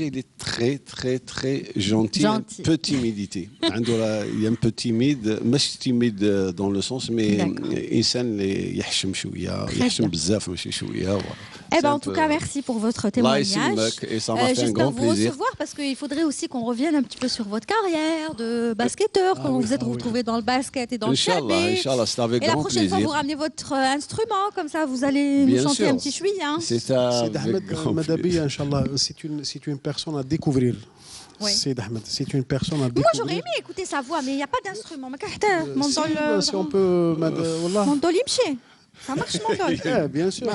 Il est très très très gentil. Un peu timidité. Il est un peu timide, pas timide dans le sens, mais إنسان يحشم شوية يحشم بزاف ماشي شوية. Eh ben, en tout cas, merci pour votre témoignage. Et ça m'a fait un grand plaisir. J'espère vous recevoir parce qu'il faudrait aussi qu'on revienne un petit peu sur votre carrière de basketteur, comment vous êtes retrouvé dans le basket et dans le chabé. Inch'Allah, c'est avec grand plaisir. Et la prochaine fois, vous ramenez votre instrument, comme ça, vous allez nous chanter un petit chouïa. C'est ça. C'est une personne à découvrir. C'est une personne à découvrir. Moi, j'aurais aimé écouter sa voix, mais il n'y a pas d'instrument. Si on peut. Mon dolimché. Ça marche mon dol. Bien sûr.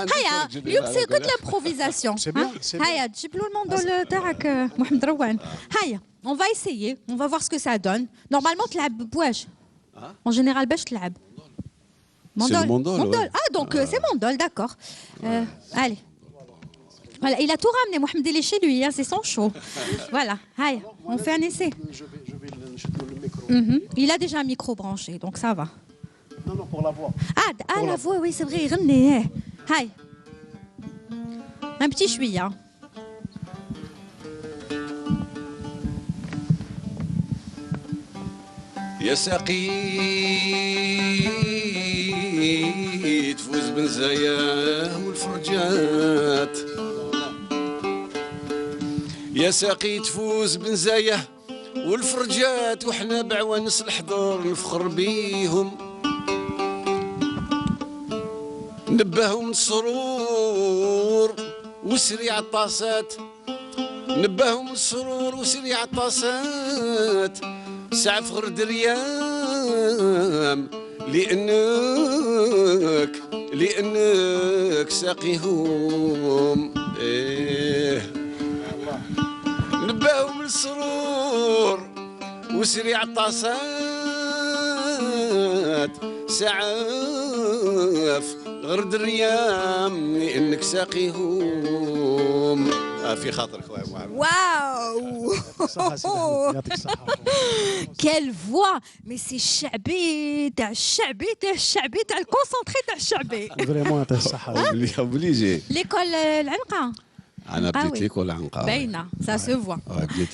C'est que de l'improvisation. C'est bien. Haya, جيب له المندول تاعك محمد روان. Haya, on va essayer, on va voir ce que ça donne. Normalement, تلعب بواش. En général, باش تلعب. C'est le mandol. Ah, donc c'est mandol, d'accord. Allez. Voilà, il a tout ramené, Mohamed, il est chez lui, hein, c'est son show. Voilà, Haya, on fait un essai. Il a déjà un micro branché, donc ça va. Non, non, pour la voix. Ah, la voix, oui, c'est vrai, يغني. هاي. Un petit chouïa. يا ساقي تفوز بنزاياه والفرجات يا ساقي تفوز بنزاياه والفرجات وحنا بعوانس الحضور نفخر بيهم نباهم السرور وسريع الطاسات نباهم السرور وسريع الطاسات ساعة فخر دريام لأنك ساقيهم نباهم السرور وسريع الطاسات سعاف غرد الريام لأنك ساقيهم في خاطرك واو Quelle voix! Mais c'est شعبي تاع الشعبي تاع الشعبي تاع الكونسونتري تاع الشعبي. فريمون تاع الصحة. obligé. ليكول العنقة. أنا بديت ليكول عنقة. باينة, ça se voit.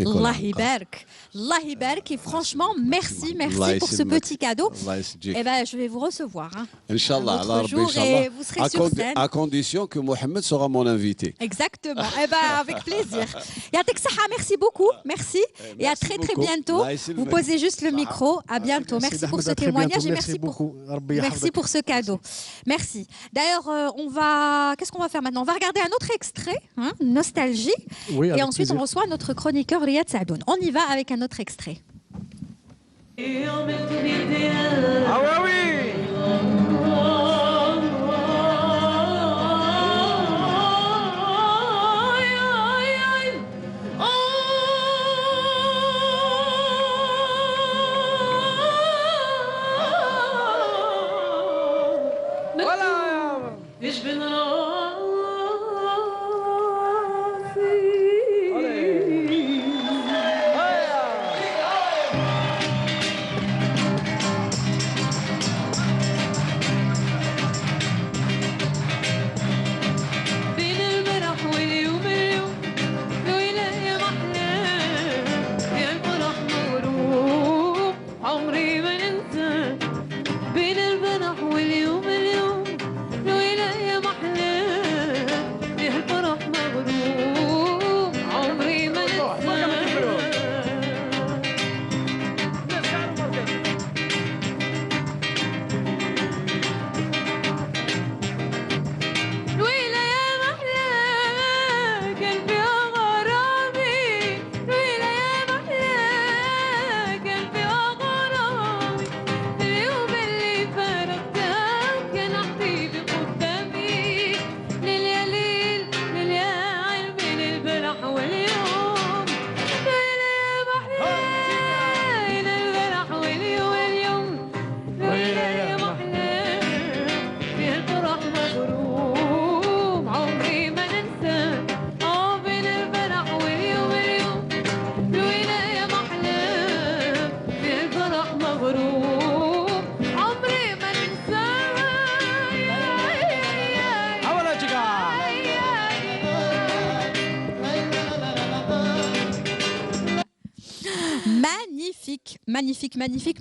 الله يبارك. الله يبارك et franchement merci pour ce petit cadeau. Et ben je vais vous recevoir. Inch'Allah, Allah Rabbi, et vous serez sur scène. À condition que Mohamed sera mon invité. Exactement. Et ben avec plaisir. Yatek Saha, merci beaucoup. Merci. Et à très très bientôt. Vous posez juste le micro. À bientôt. Merci pour ce témoignage et merci pour ce cadeau. Merci. D'ailleurs, qu'est-ce qu'on va faire maintenant? On va regarder un autre extrait, Nostalgie. Oui, et ensuite on reçoit notre chroniqueur Riyad Saadoun. On y va avec un autre extrait. Ah ouais, oui.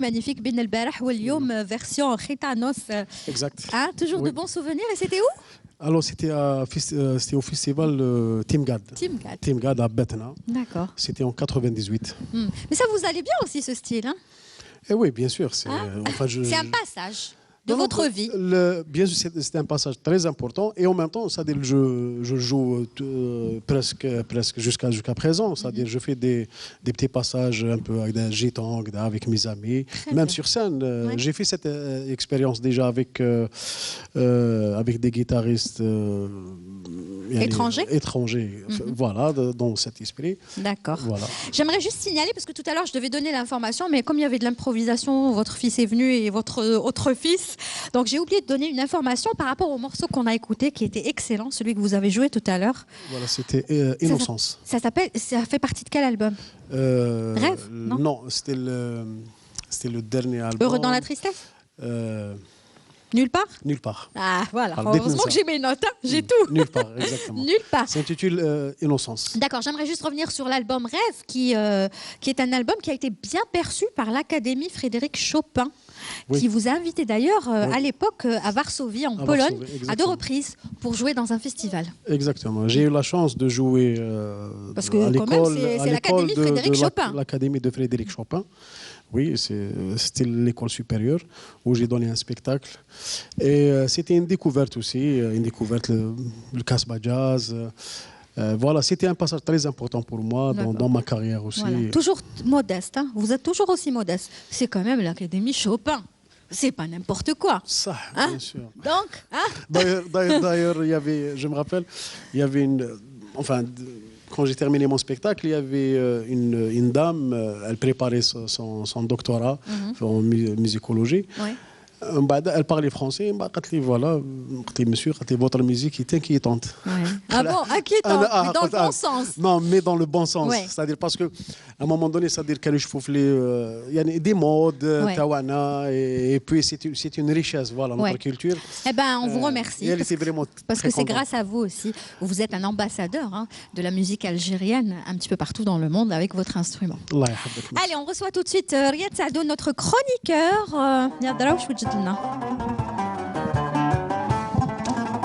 Magnifique Ben El Barah واليوم version Khitanos. Exact. Hein, toujours de bons souvenirs. Et c'était où? Alors c'était au festival Timgad. Timgad à Betna. D'accord. C'était en 98. Mais ça vous allait bien aussi ce style, hein? Eh oui, bien sûr. C'est c'est un passage de votre vie. Bien sûr, c'était un passage très important et en même temps, c'est-à-dire je joue presque jusqu'à présent. C'est-à-dire je fais des petits passages un peu avec des gitans, avec mes amis, même sur scène. J'ai fait cette expérience déjà avec des guitaristes étrangers. Voilà, dans cet esprit. D'accord. Voilà. J'aimerais juste signaler, parce que tout à l'heure je devais donner l'information, mais comme il y avait de l'improvisation, votre fils est venu et votre autre fils. Donc j'ai oublié de donner une information par rapport au morceau qu'on a écouté qui était excellent, celui que vous avez joué tout à l'heure. Voilà, c'était Innocence. Ça fait partie de quel album? Rêve? Non, c'était le dernier album. Heureux dans la tristesse? Nulle part? Nulle part. Ah, voilà. Alors, heureusement que j'ai mes notes, hein. J'ai tout. Nulle part, exactement. Nulle part. Ça s'intitule Innocence. D'accord, j'aimerais juste revenir sur l'album Rêve, qui est un album qui a été bien perçu par l'Académie Frédéric Chopin, qui vous a invité d'ailleurs à l'époque à Varsovie, en Pologne, à 2 reprises, pour jouer dans un festival. Exactement. J'ai eu la chance de jouer parce que quand même, c'est l'Académie Frédéric Chopin. L'Académie de Frédéric Chopin. Oui, c'était l'école supérieure où j'ai donné un spectacle. Et c'était une découverte aussi, le Casbah Jazz. Voilà, c'était un passage très important pour moi dans ma carrière aussi. Voilà. Toujours modeste, hein. Vous êtes toujours aussi modeste. C'est quand même l'Académie Chopin. C'est pas n'importe quoi. Ça, hein? Bien sûr. Donc, hein? D'ailleurs, je me rappelle, il y avait quand j'ai terminé mon spectacle, il y avait une dame, elle préparait son doctorat en musicologie. Ouais. Elle parlait français, elle voilà, monsieur, votre musique est inquiétante. Ouais. Ah bon, inquiétante, mais dans le bon sens. Non, mais dans le bon sens. Ouais. C'est-à-dire parce qu'à un moment donné, c'est-à-dire qu'il y a des modes, tawana, et puis c'est une richesse, voilà, notre culture. Eh ben, on vous remercie. Parce que c'est grâce à vous aussi. Vous êtes un ambassadeur de la musique algérienne un petit peu partout dans le monde avec votre instrument. Allez, on reçoit tout de suite Riyad Saado, notre chroniqueur.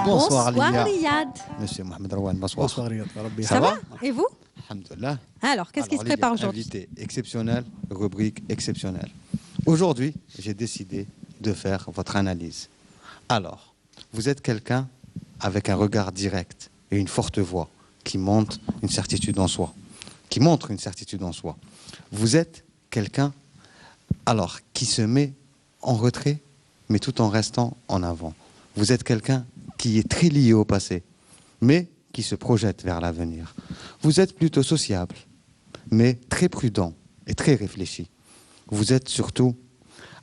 Bonsoir Riyad. Monsieur Mohamed Rouane, bonsoir. Bonsoir Riyad. Ça va? Et vous? Alhamdulillah. Alors, qu'est-ce qui se prépare aujourd'hui? Invité exceptionnel, rubrique exceptionnelle. Aujourd'hui, j'ai décidé de faire votre analyse. Alors, vous êtes quelqu'un avec un regard direct et une forte voix qui montre une certitude en soi. Vous êtes quelqu'un qui se met en retrait, mais tout en restant en avant. Vous êtes quelqu'un qui est très lié au passé, mais qui se projette vers l'avenir. Vous êtes plutôt sociable, mais très prudent et très réfléchi. Vous êtes surtout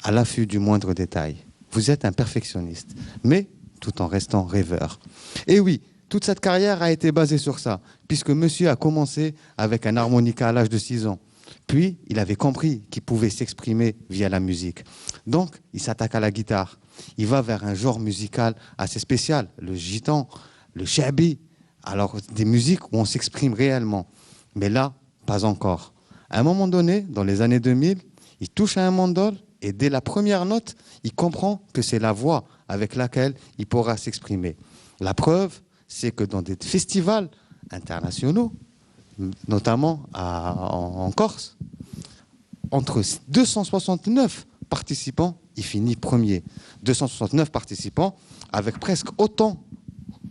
à l'affût du moindre détail. Vous êtes un perfectionniste, mais tout en restant rêveur. Et oui, toute cette carrière a été basée sur ça, puisque monsieur a commencé avec un harmonica à l'âge de 6 ans. Puis, il avait compris qu'il pouvait s'exprimer via la musique. Donc, il s'attaque à la guitare. Il va vers un genre musical assez spécial, le gitan, le shabi. Alors, des musiques où on s'exprime réellement. Mais là, pas encore. À un moment donné, dans les années 2000, il touche à un mandol et dès la première note, il comprend que c'est la voix avec laquelle il pourra s'exprimer. La preuve, c'est que dans des festivals internationaux, notamment en Corse, entre 269 participants, il finit premier. 269 participants avec presque autant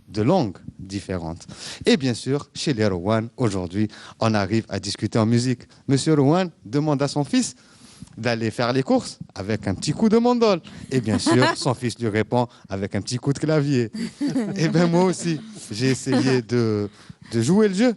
de langues différentes. Et bien sûr, chez les Rouane, aujourd'hui, on arrive à discuter en musique. Monsieur Rouane demande à son fils d'aller faire les courses avec un petit coup de mandole. Et bien sûr, son fils lui répond avec un petit coup de clavier. Et bien moi aussi, j'ai essayé de jouer le jeu.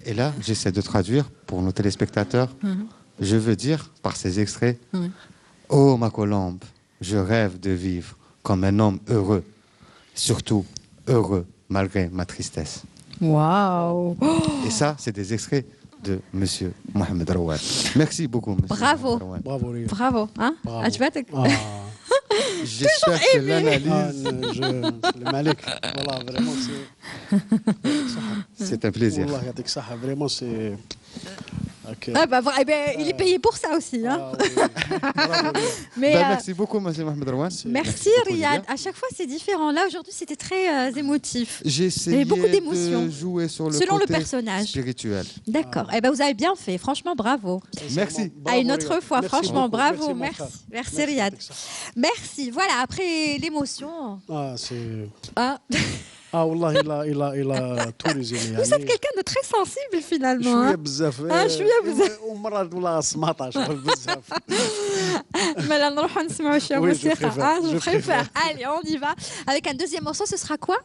Et là, j'essaie de traduire pour nos téléspectateurs. Je veux dire, par ces extraits, oh ma colombe, je rêve de vivre comme un homme heureux, surtout heureux malgré ma tristesse. Waouh! Et ça, c'est des extraits de Monsieur Mohamed Rouane. Merci beaucoup, Monsieur. Bravo. Bravo. Bravo. Hein? Bravo. J'espère que l'analyse... le Malik, voilà, vraiment, c'est un plaisir. Vraiment, c'est... Okay. Ah bah, il est payé pour ça aussi. Hein. Mais, merci beaucoup, monsieur Mohamed Rouane. Merci Riyad. À chaque fois, c'est différent. Là, aujourd'hui, c'était très émotif. J'ai essayé de jouer sur selon côté le personnage spirituel. D'accord. Vous avez bien fait. Franchement, bravo. Merci. À une autre fois. Merci franchement, beaucoup. bravo. Merci Riyad. Merci. Voilà, après l'émotion. C'est... Wallah, il a tout résumé. Vous êtes quelqu'un de très sensible finalement. شوية بزاف ومرات ولا 17 بزاف. مالا نروحوا نسمعوا شوية موسيقى. Je préfère. Allez, on y va. Avec un deuxième morceau, ce sera quoi?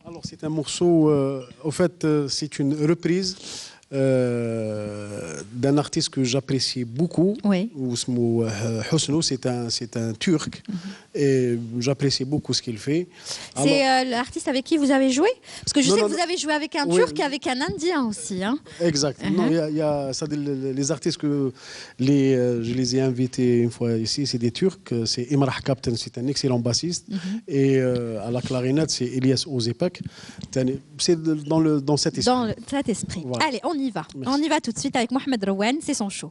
Alors c'est un morceau, au fait, c'est une reprise d'un artiste que j'apprécie beaucoup. Oui. Hosno, c'est un Turc. Et j'apprécie beaucoup ce qu'il fait. C'est l'artiste avec qui vous avez joué? Parce que je sais que vous avez joué avec un Turc et avec un Indien aussi. Hein. Exact. Non, il y a ça, les artistes que je les ai invités une fois ici, c'est des Turcs. C'est Emrah Captain, c'est un excellent bassiste. Et à la clarinette, c'est Elias Ozepek. C'est dans cet esprit. Dans cet esprit. Voilà. Allez, on y va. Merci. On y va tout de suite avec Mohamed Rouane, c'est son show.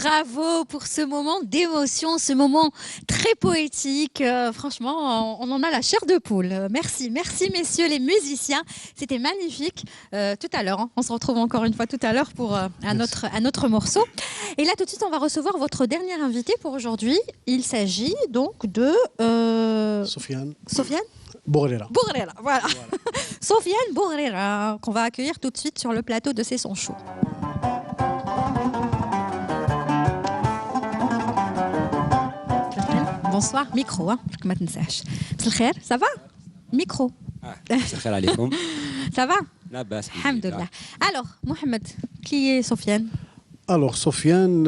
Bravo pour ce moment d'émotion, ce moment très poétique. Franchement, on en a la chair de poule. Merci, merci messieurs les musiciens. C'était magnifique. Tout à l'heure, hein. On se retrouve encore une fois tout à l'heure pour un autre morceau. Et là, tout de suite, on va recevoir votre dernier invité pour aujourd'hui. Il s'agit donc de... Sofiane. Sofiane Bourrera. Bourrera, voilà. Sofiane Bourrera, qu'on va accueillir tout de suite sur le plateau de C'est son show. Bonsoir, micro, hein, ما تنساش. مساء الخير, ça va? Micro. مساء الخير عليكم. Ça va? لاباس. Alhamdoulilah. Alors, Mohamed, qui est Sofiane? Alors, Sofiane,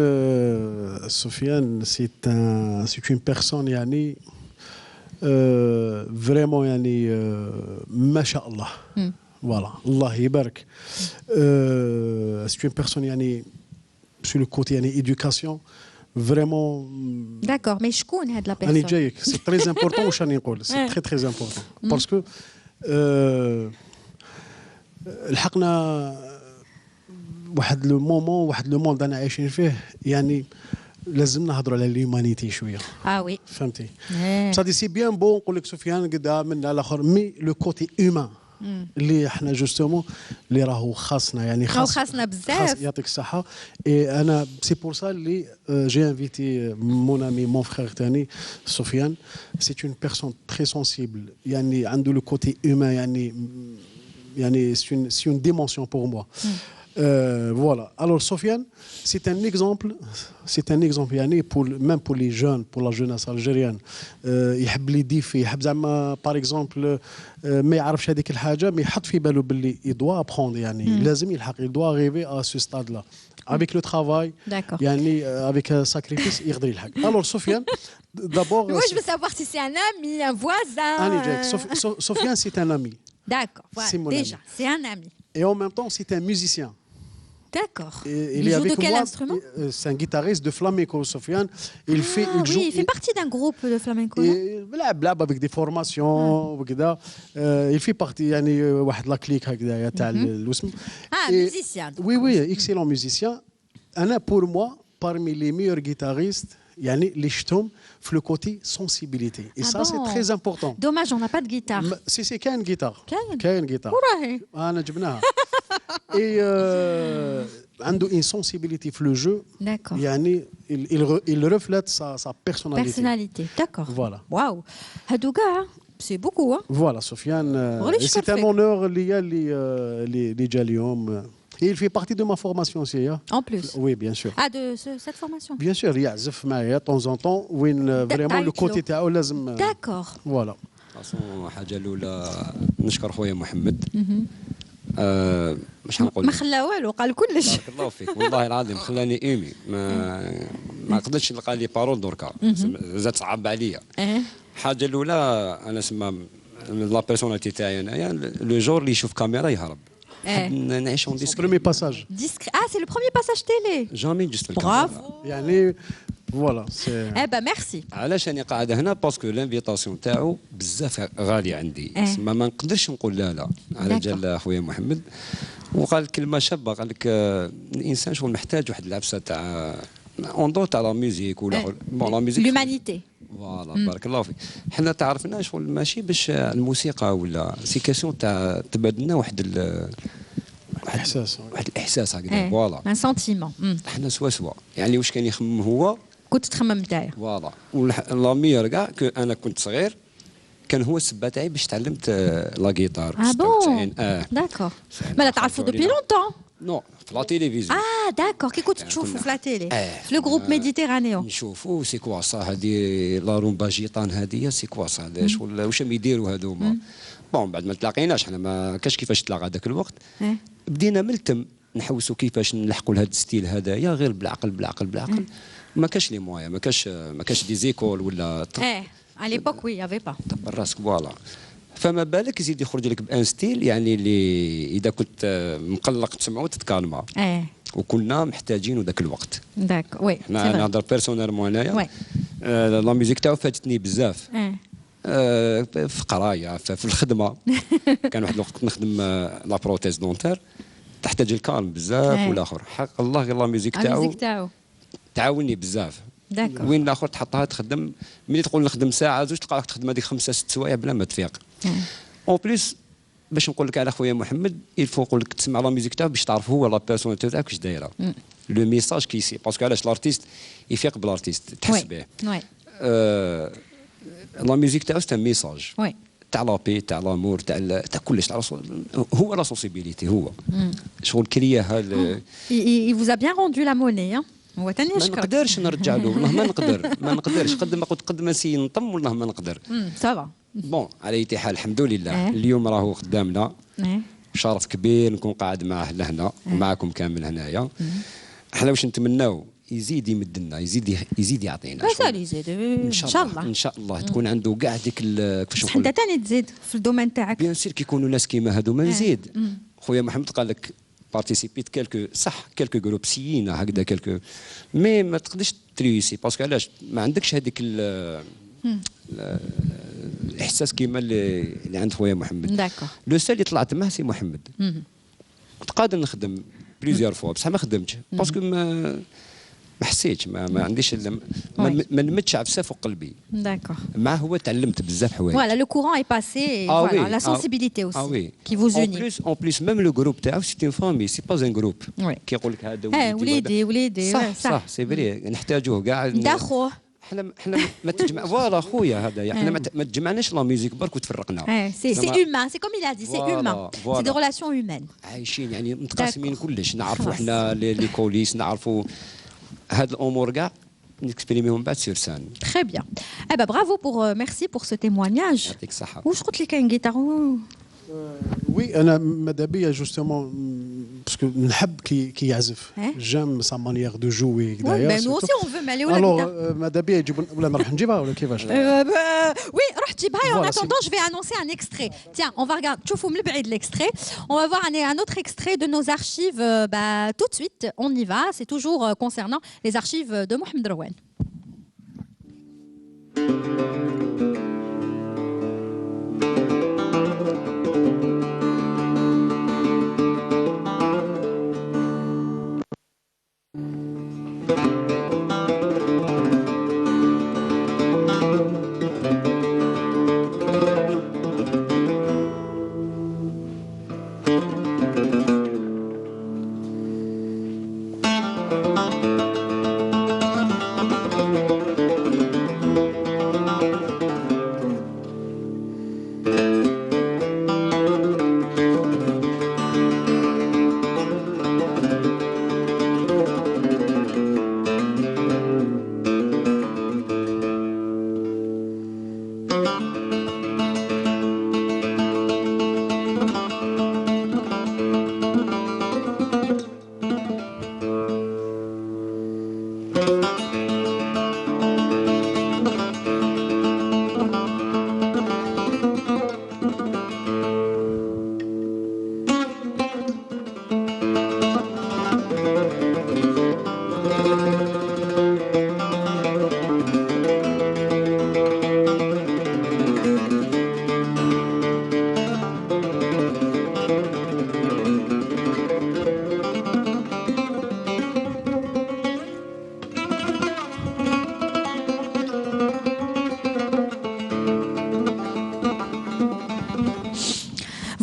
c'est une personne, yani, vraiment, yani, masha'Allah. Voilà, Allah yibarak. C'est une personne, yani, sur le côté yani, éducation. Vraiment. D'accord, mais je connais de la personne. C'est très important, c'est très très important. Parce que لحقنا واحد لو مومون واحد لو موند انا عايشين فيه يعني لازم نهضروا على الهيومانيتي شويه. وي فهمتي. صافي سي بيان بون نقول لك سفيان قدا من على الاخر مي لو كوتي هيومان اللي احنا جوستومون اللي راهو خاصنا يعني خاصنا بزاف. يعطيك الصحه. اي انا سي بور سا اللي جي انفيتي مون امي مون فخير ثاني سفيان. سي اون بيرسون تري سونسيبل يعني عنده لو كوتي هيومان يعني c'est une dimension pour moi. Voilà. Alors Sofiane, c'est un exemple يعني même pour les jeunes, pour la jeunesse algérienne. يحب لي ديفي، يحب زعما باغ اكزومبل ما يعرفش هذيك الحاجه، ما يحط في باله باللي يدوا ابخوند يعني لازم يلحق، يدوا arriver à ce stade là. Avec le travail, يعني avec un sacrifice يقدر يلحق. Alors Sofiane, d'abord. Moi je veux savoir si c'est un ami, un voisin. Sofiane, c'est un ami. D'accord, voilà, déjà, c'est un ami. Et en même temps, c'est un musicien. D'accord. Il joue de quel instrument? C'est un guitariste de flamenco, Sofiane. Il fait partie d'un groupe de flamenco. Avec des formations, il fait partie يعني واحد لا كليك هكذا تاع الاسم. musicien. Oui, excellent musicien. Anna pour moi parmi les meilleurs guitaristes. يعني اللي شفتهم في لو كوتي سونسيبيليتي اي سا سي تري امبورطون. دوماج اون با دو جيتار. سي كاين جيتار. كاين جيتار. وراهي انا جبناها. اي عنده اون سونسيبيليتي في لو جو. يعني il reflète sa personnalité. Personnalité, d'accord. Voilà. Waouh. هادو كاع سي بوكو. Voilà, Sofiane. C'est un honneur اللي جا اليوم. Il fait partie de ma formation aussi. En plus. Oui, bien sûr. De cette formation. Bien sûr, يعزف معايا de temps en temps. وين vraiment le côté تاعو لازم. D'accord. Voilà. حاجة الأولى نشكر خويا محمد. مش هنقول ما خلى والو، قال كلش. بارك الله فيك، والله العظيم خلاني ايمي ما قدرتش نلقى لي بارول دركا، زاد صعب عليا. حاجة الأولى أنا سما لا بيرسوناليتي تاعي انايا لو جور اللي يشوف كاميرا يهرب. نعيش اون ديسكريت. Premier passage. C'est le premier passage télé. جامي جست برافو. يعني فوالا سي. ميرسي. علاش راني قاعده هنا؟ باسكو لانفيتاسيون تاعو بزاف غاليه عندي، ما نقدرش نقول لا على جال خويا محمد. وقال كلمه شابه، قال لك الانسان شغل محتاج واحد العفسه تاع اون دو تاع لا ميوزيك ولا بون لا ميوزيك لومانيتي. فوالا بارك الله فيك. حنا تعرفنا شغل ماشي باش الموسيقى ولا سي كاسيون تاع تبادلنا واحد الاحساس هكذا. فوالا ان سنتيمون. حنا سوا يعني واش كان يخمم هو كنت تخمم نتايا. فوالا. لا ميور كاع انا كنت صغير كان هو السبه تاعي باش تعلمت لا جيتار. بون داكور. مالا تعرفوا دوبي لونتون؟ نو في لا تيليفزيون. داكور. كي كنت تشوفوا في لا تيلي في لو جروب ميديتيرانيون نشوفوا سي كوا صا هذه لا رومبا جيطان هذه سي كوا صا هذا شغل واش يديروا هذوما. بون بعد ما تلاقيناش حنا ما كاش كيفاش تلاقى هذاك الوقت. بدينا من التم نحوسوا كيفاش نلحقوا لهذا الستيل هذايا غير بالعقل. ما كاش لي مويا، ما كاش دي زيكول ولا à l'époque oui il y avait pas. دبر راسك فوالا. فما بالك يزيد يخرج لك بان ستيل يعني اللي اذا كنت مقلق تسمعوا تتكالما. وكنا محتاجينه ذاك الوقت. داك وي. انا نهضر بيرسونيلمون انايا. لا ميوزيك تاعو فاتتني بزاف. في قرايه في الخدمه. كان واحد الوقت كنت نخدم لا بروتيز دونتير، تحتاج الكالم بزاف والاخر. حق الله غير لا ميوزيك تاعو تعاوني بزاف. وين الاخر تحطها تخدم ملي تقول نخدم ساعه زوج تلقاك تخدم هذيك 5 6 سوايع بلا ما تفيق. اون بليس باش نقول لك على خويا محمد يلفو نقول لك تسمع لا ميوزيك تاعو باش تعرف هو لا بيرسوناليتي تاعك واش دايره. لو ميساج كيسي باسكو علاش الارتيست يفيق بالارتيست تحس به. لا ميوزيك تاعو سي ميساج تاع لا بي تاع لامور تاع كلش هو لا سونسيبيليتي هو شغل كرياها. Il vous a bien rendu la monnaie hein. هو تاني يشكرك. ما نقدرش نرجع له والله ما نقدرش قد ما قلت قد ما نسي نطم والله ما نقدر. سافا بون على اي حال الحمد لله اليوم راهو قدامنا شرف كبير نكون قاعد معاه لهنا ومعكم كامل هنايا. احنا واش نتمناو يزيد يمدنا يزيد يعطينا يزيد ان شاء الله تكون عنده كاع ديك كيفاش نقول انت ثاني تزيد في الدومين تاعك بيان سير كي يكونوا ناس كيما هادو ما نزيد. خويا محمد قال لك بارتيسيبيت كالكو جروب سينا هكذا كالكو مي ما تقدرش تريسي باسكو علاش ما عندكش هذيك الاحساس كيما اللي عند خويا محمد. داكور لو سال اللي طلعت معاه سي محمد كنت قادر نخدم بليزيور فوا بصح ما خدمتش باسكو ما حسيتش ما عنديش ما نمتش عفسه فوق قلبي. داكور معاه هو تعلمت بزاف حوايج. فوالا لو كورون اي باسي فوالا لا سونسيبيليتي اوسي كي فوز اوني. اون بليس ميم لو جروب تاعو سي اون فامي سي با ان جروب كيقول لك هذا وليدي صح سي فري نحتاجوه كاع نداخوه. احنا ما تجمع فوالا خويا هذا احنا ما تجمعناش لا ميوزيك برك وتفرقنا. سي هيومان سي كوم il a dit c'est humain c'est des relations humaines. عايشين يعني متقاسمين كلش نعرفوا احنا لي كوليس نعرفوا هاد الامور كاع نكسبريميهم بعد سير سان. Très bien. Eh ben bravo merci pour ce témoignage. يعطيك الصحة. واش قلت لي كاين جيتار؟ وي انا ماذا بيا جوستومون باسكو نحب كي يعزف جام سا مانيير دو جوي كدايا. بي نو اوسي اون فو مالي ولا الوغ ماذا بيا يجيب ولا نروح نجيبها ولا كيفاش؟ وي روح جيبها. En attendant je vais annoncer un extrait. Tiens, on va regarder تشوفوا من البعيد l'extrait. On va voir un autre extrait de nos archives tout de suite. On y va, c'est toujours concernant les archives de Mohamed Rouane.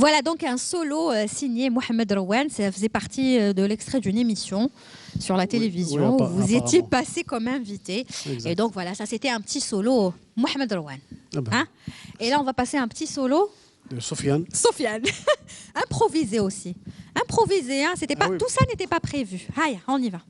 Voilà donc un solo signé Mohamed Rouane. Ça faisait partie de l'extrait d'une émission sur la télévision. Oui, vous étiez passé comme invité. Exact. Et donc voilà, ça c'était un petit solo Mohamed Rouane. Ah ben. Hein? Et là on va passer un petit solo de Sofiane. Sofiane. Improvisé aussi. Improvisé, hein? C'était pas, oui. Tout ça n'était pas prévu. Aïe, on y va.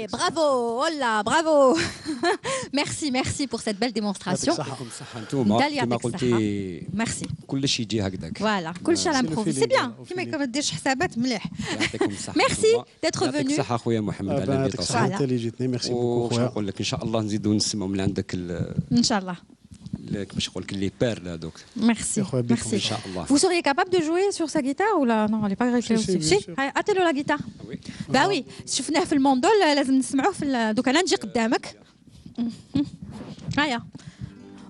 Allez, bravo, oh là, bravo. Merci, merci pour cette belle démonstration. Merci. Voilà, c'est bien. Merci d'être venu. Merci beaucoup. Inch'Allah. Merci. Merci. Vous seriez capable de jouer sur sa guitare ou là? Non, elle n'est pas réglée aussi. Si, attez-le la guitare. Bah oui, شفناه في الموندول لازم نسمعوه في دوك انا نجي قدامك. هيا.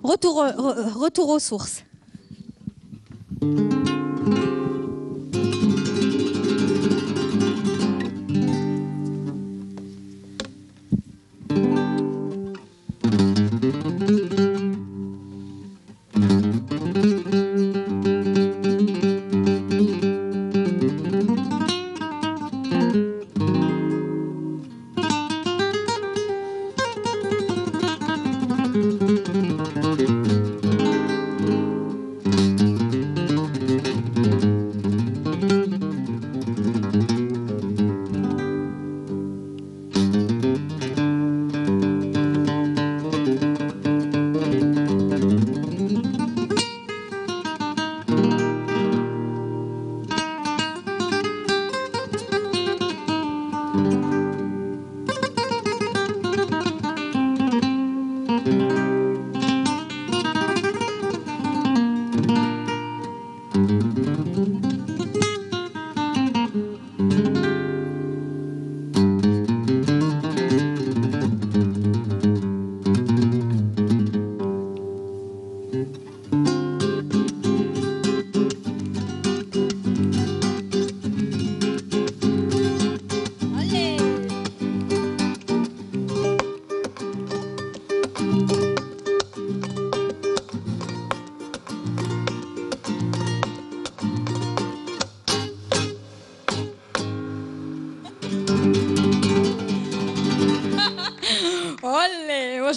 Retour aux sources.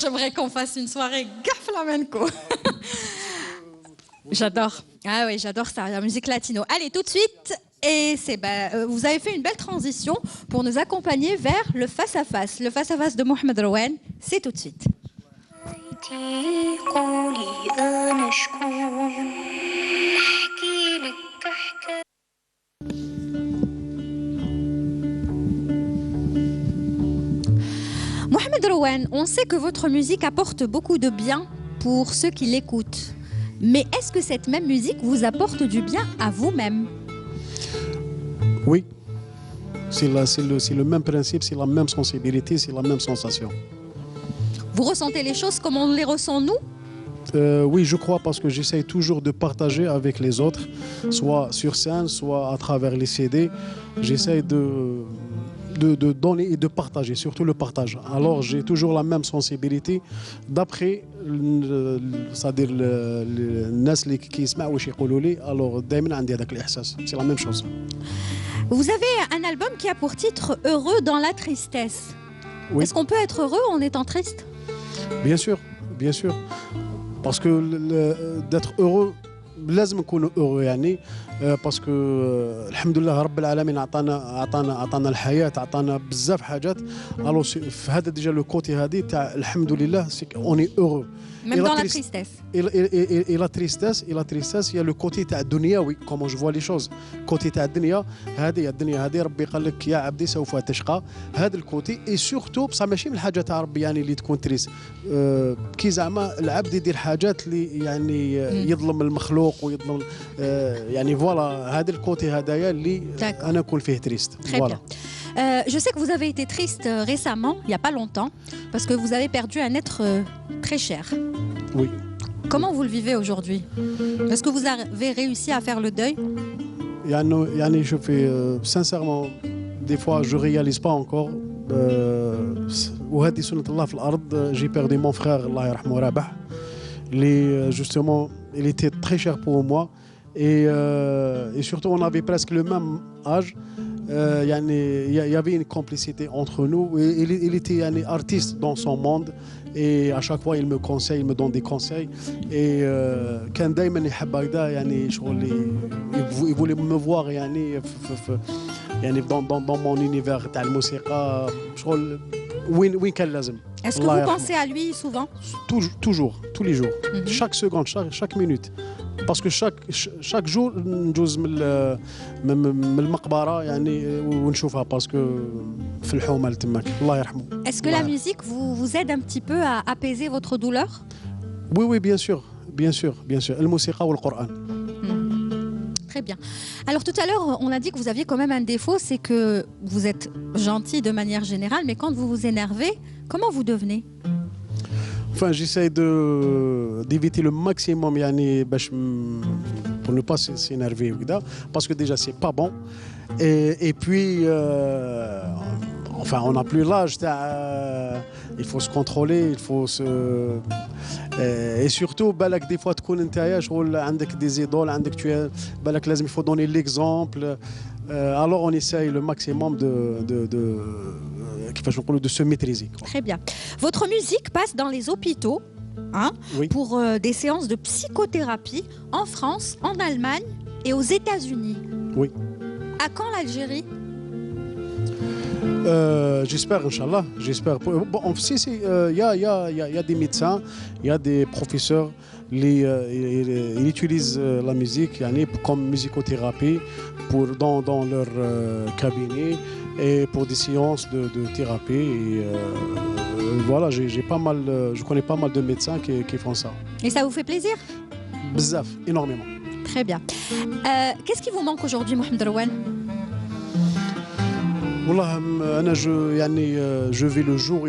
J'aimerais qu'on fasse une soirée flamenco. J'adore. Ah oui, j'adore ça, la musique latino. Allez, tout de suite. Et vous avez fait une belle transition pour nous accompagner vers le face-à-face. Le face-à-face de Mohamed Rouane, c'est tout de suite. Mohamed Rouane, on sait que votre musique apporte beaucoup de bien pour ceux qui l'écoutent. Mais est-ce que cette même musique vous apporte du bien à vous-même? Oui. C'est le même principe, c'est la même sensibilité, c'est la même sensation. Vous ressentez les choses comme on les ressent nous? Oui, je crois, parce que j'essaye toujours de partager avec les autres, soit sur scène, soit à travers les CD. J'essaye de donner et de partager, surtout le partage. Alors j'ai toujours la même sensibilité d'après, c'est-à-dire الناس اللي كيسمعوا واش يقولوا لي. Alors دائما عندي هذاك الإحساس. C'est la même chose. Vous avez un album qui a pour titre Heureux dans la tristesse. Oui. Est-ce qu'on peut être heureux en étant triste? Bien sûr, bien sûr. Parce que d'être heureux, لازم نكونوا heureux يعني. باسكو الحمد لله رب العالمين عطانا الحياه، عطانا بزاف حاجات. الو في هذا ديجا لو كوتي هذه تاع الحمد لله سي اوني اورو. Même dans la tristesse. Et la tristesse, il y a le côté تاع الدنيوي. Comment je vois les choses. côté تاع الدنيا هذه ربي قال لك يا عبدي سوف تشقى. هذا الكوتي اي سورتو بصح ماشي من الحاجه تاع ربي يعني اللي تكون تريس. كي زعما العبد يدير حاجات اللي يعني يظلم المخلوق ويظلم يعني فوالا هذا الكوتي هذايا اللي انا نكون فيه تريست. Voilà. Je sais que vous avez été triste récemment, il n'y a pas longtemps, parce que vous avez perdu un être très cher. Oui. Comment vous le vivez aujourd'hui? Est-ce que vous avez réussi à faire le deuil? يعني je fais sincèrement des fois je réalise pas encore. وهذه سنة الله في الأرض. J'ai perdu mon frère الله يرحمه رابح. Justement, il était très cher pour moi. Et surtout on avait presque le même âge. Il y avait une complicité entre nous. Il était artiste dans son monde et à chaque fois il me conseille, il me donne des conseils. Et كان دائما يحب هكذا يعني شغل il voulait me voir يعني dans mon univers تاع الموسيقى شغل وين كان لازم. Est-ce que vous pensez à lui souvent? Toujours, tous les jours. Chaque seconde, chaque minute. Parce que chaque jour نجوز من المقبره يعني ونشوفها باسكو في الحومه تماك الله يرحمه. Est-ce que la musique vous aide un petit peu à apaiser votre douleur? Oui, bien sûr. الموسيقى والقرآن. Très bien. Alors tout à l'heure, on a dit que vous aviez quand même un défaut, c'est que vous êtes gentil de manière générale, mais quand vous vous énervez, comment vous devenez? Enfin, j'essaie d'éviter le maximum يعني باش pour ne pas s'énerver parce que déjà c'est pas bon et puis enfin on n'a plus l'âge il faut se contrôler, il faut se et surtout بالك des fois تكون نتايا شغل عندك des idoles عندك tu بالك لازم il faut donner l'exemple. Alors on essaye le maximum de se maîtriser. Très bien. Votre musique passe dans les hôpitaux pour des séances de psychothérapie en France, en Allemagne et aux États-Unis. Oui. À quand l'Algérie? J'espère, Inch'Allah. J'espère. Bon, il y a des médecins, il y a des professeurs. Ils utilisent la musique comme musicothérapie dans leur cabinet et pour des séances de thérapie. Et, voilà, je connais pas mal de médecins qui font ça. Et ça vous fait plaisir? Bzaf, énormément. Très bien. Qu'est-ce qui vous manque aujourd'hui, Mohamed Rouane? والله أنا je vis le jour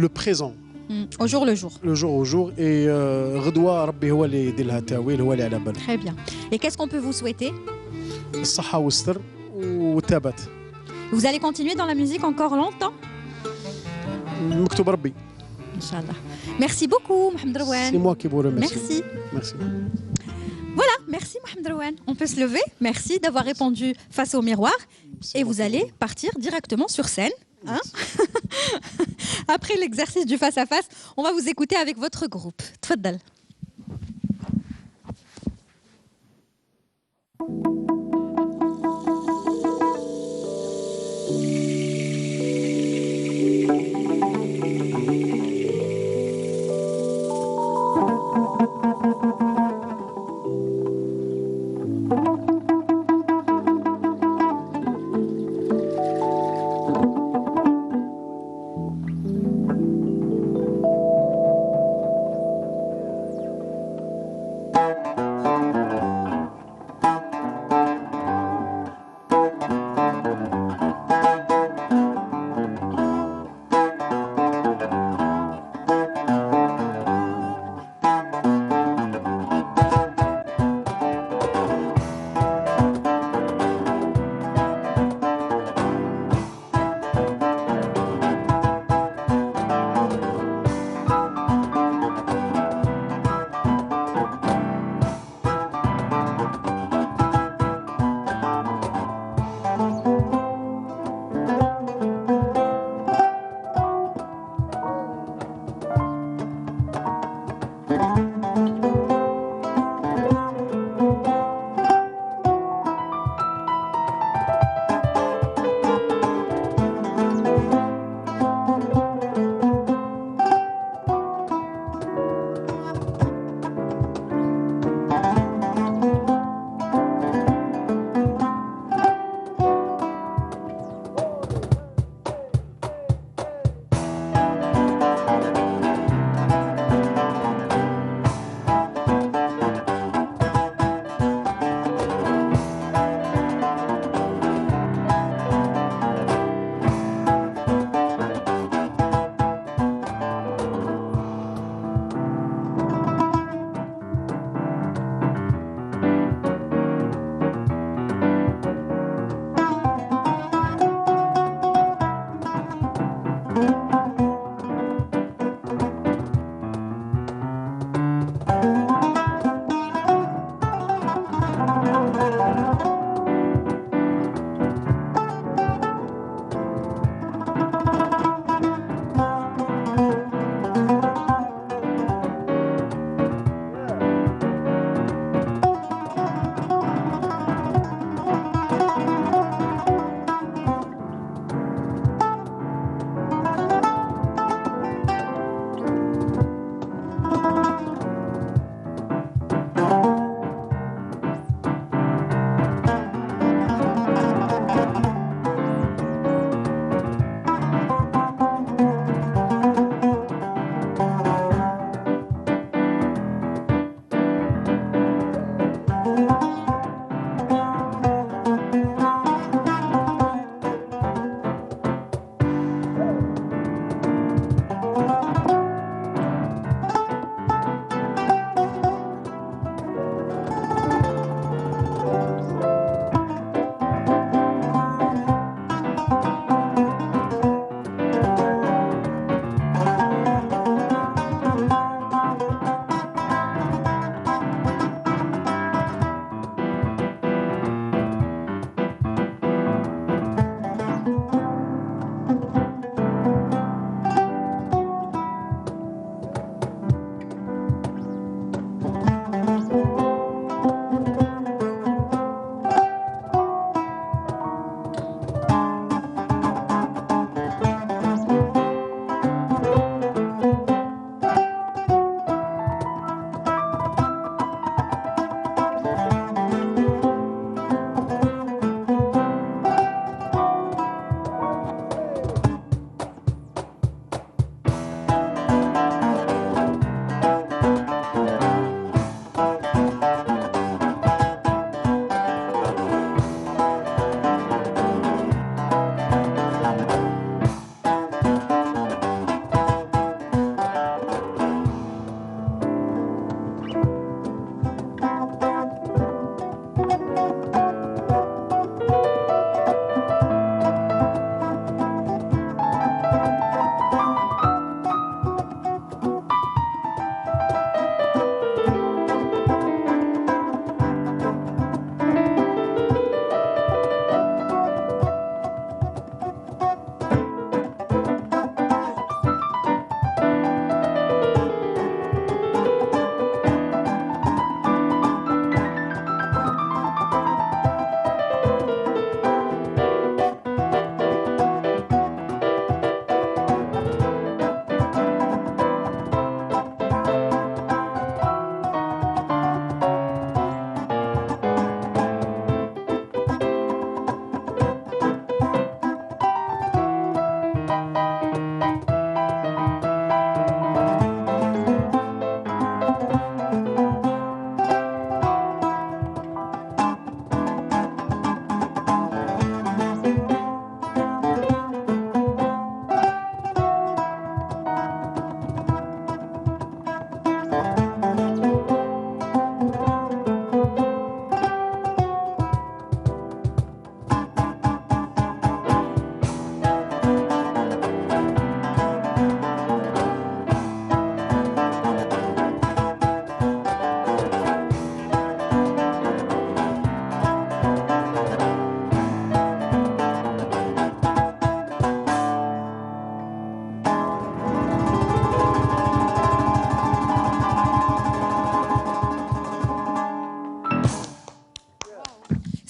le présent. Au jour le jour. Le jour au jour et غدوة ربي هو اللي يدير لها التاويل هو اللي على باله. Très bien. Et qu'est-ce qu'on peut vous souhaiter? الصحة والستر والثبات. Vous allez continuer dans la musique encore longtemps? مكتوب ربي. Inch'Allah. Merci beaucoup, Mohamed Rouane. C'est moi qui vous remercie. Merci. Voilà, merci Mohamed Rouane. On peut se lever. Merci d'avoir répondu face au miroir. Et vous allez partir directement sur scène. Hein? Après l'exercice du face-à-face, on va vous écouter avec votre groupe. Tfaddal.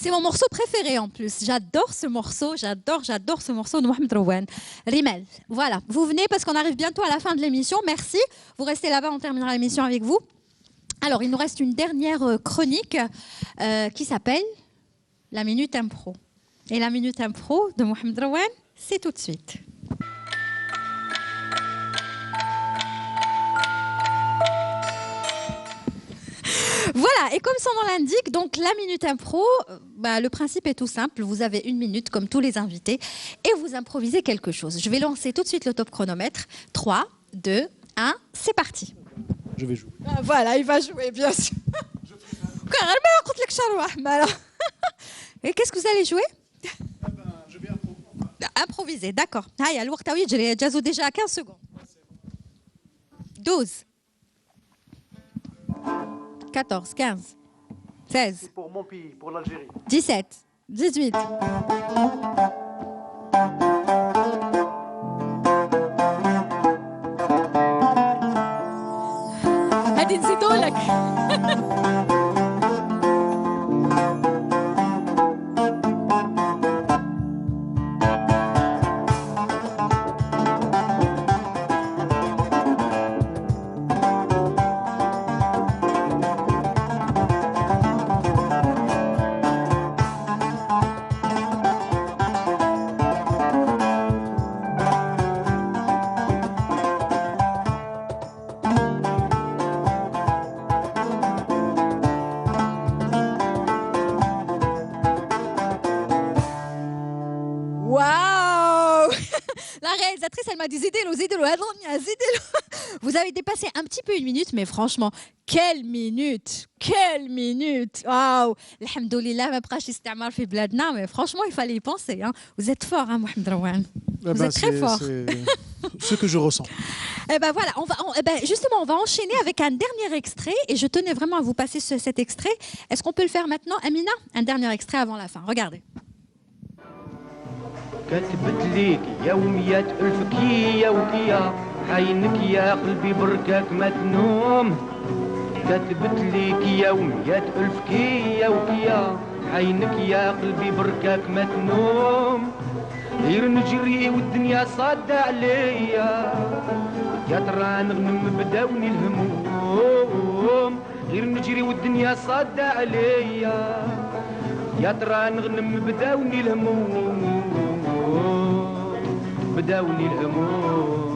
C'est mon morceau préféré en plus. J'adore ce morceau, j'adore ce morceau de Mohamed Rouane. Rimel, voilà, vous venez parce qu'on arrive bientôt à la fin de l'émission. Merci. Vous restez là-bas, on terminera l'émission avec vous. Alors, il nous reste une dernière chronique qui s'appelle la Minute Impro. Et la Minute Impro de Mohamed Rouane, c'est tout de suite. Voilà, et comme son nom l'indique, donc la Minute Impro, le principe est tout simple. Vous avez 1 minute comme tous les invités et vous improvisez quelque chose. Je vais lancer tout de suite le top chronomètre. 3, 2, 1, c'est parti. Je vais jouer. Voilà, il va jouer, bien sûr. Et qu'est-ce que vous allez jouer? Je vais improviser, d'accord. Haya, الوقت يجري جازو déjà 15 secondes. 12 14, 15, 16. C'est pour mon pays, pour l'Algérie. 17, 18. هادي نزيدولك. Elle m'a dit zidelo. Vous avez dépassé un petit peu 1 minute, mais franchement, quelle minute! Waouh! Alhamdoulilah, ma prache istamar fi bladna, mais franchement, il fallait y penser. Hein. Vous êtes fort, hein, Mohamed Rouane. Vous êtes très fort. C'est ce que je ressens. Eh ben voilà, justement, on va enchaîner avec un dernier extrait, et je tenais vraiment à vous passer cet extrait. Est-ce qu'on peut le faire maintenant, Amina? Un dernier extrait avant la fin. Regardez. كتبت ليك يوميات ألف كيا وكيا عينك يا قلبي بركاك ما تنوم كتبت ليك يوميات ألف كيا وكيا عينك يا قلبي بركاك ما تنوم غير نجري والدنيا صادة عليا يا ترى نغنم بداوني الهموم غير نجري والدنيا صادة عليا يا ترى نغنم بداوني الهموم بداوني الهموم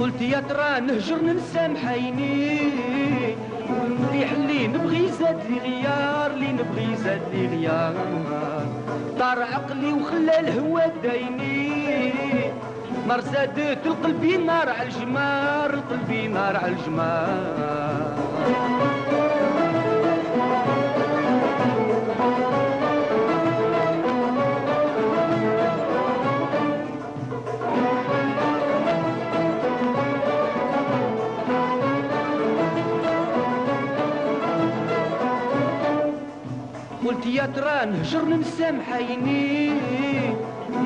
قلت يا ترى نهجرني نسامحيني والمليح اللي نبغي زاد لي غيار اللي نبغي زاد لي غيار طار عقلي وخلى الهوى دايني نار زادت القلبي نار على الجمار القلبي نار على الجمار قلت يا ترى نهجرني نسامحيني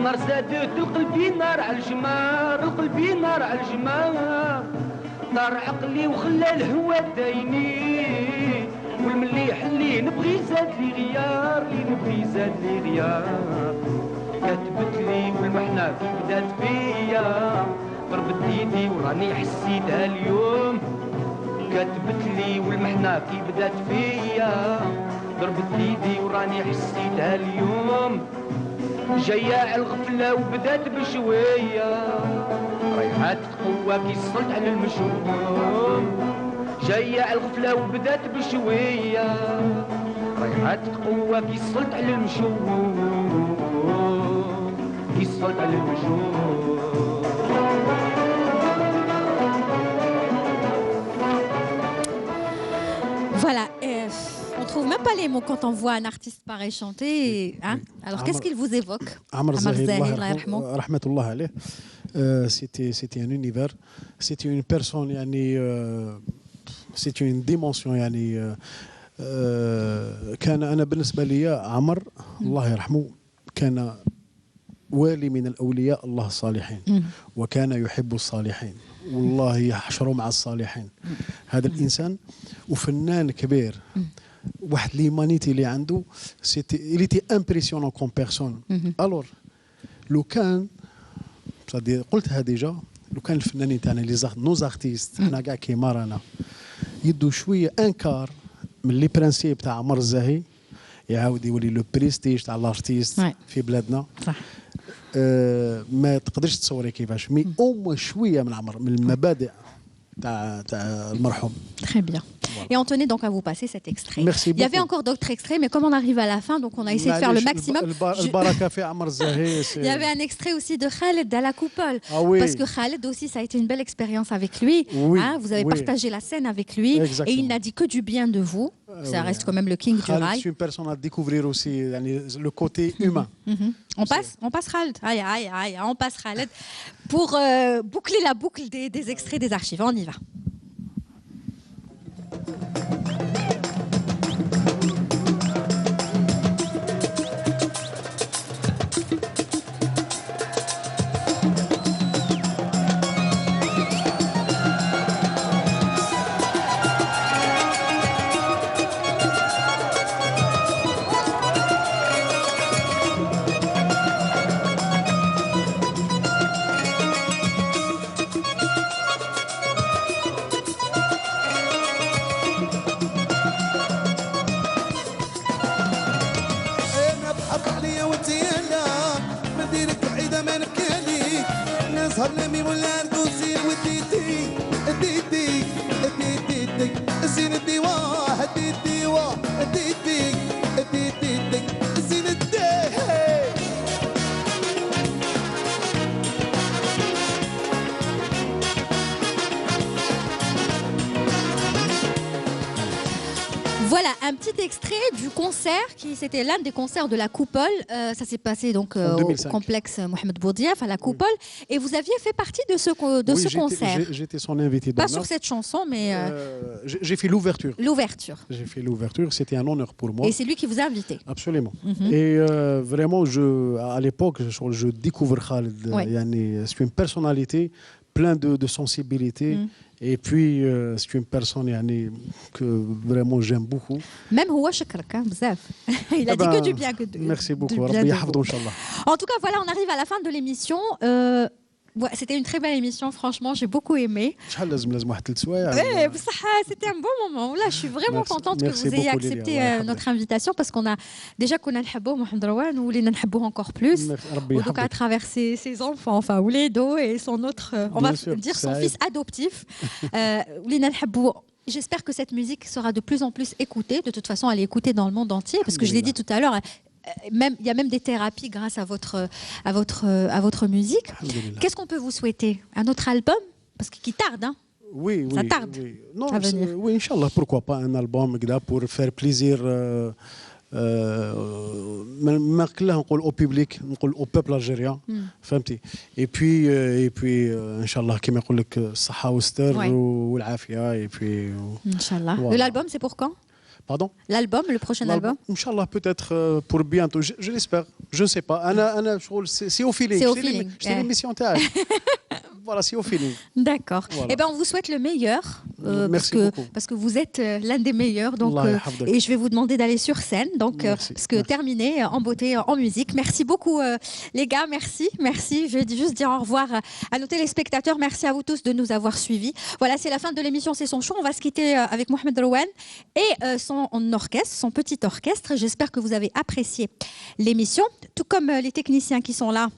نار زادت القلبي نار على الجمار القلبي نار على الجمار طار عقلي وخلى الهوى دايني والمليح اللي نبغي زاد لي غيار اللي نبغي زاد لي غيار كتبت لي والمحنة في بدات فيا ضربت ايدي وراني حسيتها اليوم كتبت لي والمحنة في بدات فيا ضربت ايدي وراني حسيتها اليوم جاية على الغفلة وبدات بشوية ريحات قوة كي صلت على المشوم جاية على الغفلة وبدات بشوية ريحات قوة كي صلت على المشوم كي صلت على المشوم Voilà, on trouve même pas les mots quand on voit un artiste pareil chanter. Hein? Alors, qu'est-ce qu'il vous évoque? Amr Zahir, rahmatullah alayh. C'était un univers, c'était une personne c'est une dimension يعني كان أنا بالنسبة لي عمر الله يرحمه كان والي من الأولياء الله الصالحين وكان يحب الصالحين والله يحشروا مع الصالحين هذا الإنسان وفنان كبير واحد ليمانيتي اللي عنده il était impressionnant comme personne alors لو كان قلتها ديجا لو كان الفنانين تاعنا لي نوز ارتيست حنا كاع كيما رانا يدوا شويه انكار من لي برانسيب تاع عمر الزاهي يعاود يولي لو بريستيج تاع الارتيست في بلادنا صح ما تقدرش تصوري كيفاش مي شويه من عمر من المبادئ تاع المرحوم. Très bien. Et on tenait donc à vous passer cet extrait. Merci beaucoup. Il y avait encore d'autres extraits, mais comme on arrive à la fin, donc on a essayé de faire le maximum. Il y avait un extrait aussi de Khaled à la coupole. Ah oui. Parce que Khaled aussi, ça a été une belle expérience avec lui. Oui. Hein, vous avez partagé la scène avec lui. Exactement. Et il n'a dit que du bien de vous. Ça reste quand même le king du rail. C'est une personne à découvrir aussi, le côté humain. On passe Khaled. On passe Khaled pour boucler la boucle des extraits des archives. On y va. Voilà un petit extrait du concert qui c'était l'un des concerts de la Coupole. Ça s'est passé donc au complexe Mohamed Boudiaf à la Coupole et vous aviez fait partie de ce concert. J'étais son invité. Pas sur cette chanson, mais j'ai fait l'ouverture. J'ai fait l'ouverture. C'était un honneur pour moi. Et c'est lui qui vous a invité. Absolument. Et vraiment, à l'époque, je découvre Khaled. C'est une personnalité pleine de sensibilité. Et puis, c'est une personne que vraiment j'aime beaucoup. Même هو شكرك بزاف. Il a dit que du bien que de. Merci beaucoup. ربي يحفظه إن شاء الله. En tout cas, voilà, on arrive à la fin de l'émission. C'était une très belle émission, franchement, j'ai beaucoup aimé. C'était un bon moment. Là, je suis vraiment contente que vous ayez accepté notre invitation parce qu'on a déjà qu'on a le habbo Mohamed Rouane ou les nanhabou encore plus. Donc à travers ses enfants, enfin Ouledo et son autre, on va dire son fils adoptif. Les nanhabou. J'espère que cette musique sera de plus en plus écoutée. De toute façon, elle est écoutée dans le monde entier parce que je l'ai dit tout à l'heure. Il y a même des thérapies grâce à votre musique. Qu'est-ce qu'on peut vous souhaiter? Un autre album? Parce qu'il tarde, hein? Oui, ça tarde. Oui. Non, oui, Inch'Allah, pourquoi pas un album pour faire plaisir au public, au peuple algérien. Et puis Inch'Allah, كما يقول لك الصحة والستر والعافية. Et puis Inch'Allah. L'album, c'est pour quand? Pardon? L'album, le prochain album? Inch'Allah, peut-être pour bientôt. Je l'espère. Je ne sais pas. C'est au feeling. C'est au feeling. C'est l'émission théâtre. Voilà, c'est au feeling. D'accord. Voilà. Eh ben, on vous souhaite le meilleur. Parce que vous êtes l'un des meilleurs. Donc, et je vais vous demander d'aller sur scène. Donc, parce que terminé en beauté, en musique. Merci beaucoup, les gars. Merci. Je vais juste dire au revoir à nos téléspectateurs. Merci à vous tous de nous avoir suivis. Voilà, c'est la fin de l'émission. C'est son show. On va se quitter avec Mohamed Rouane et son orchestre, son petit orchestre. J'espère que vous avez apprécié l'émission, tout comme les techniciens qui sont là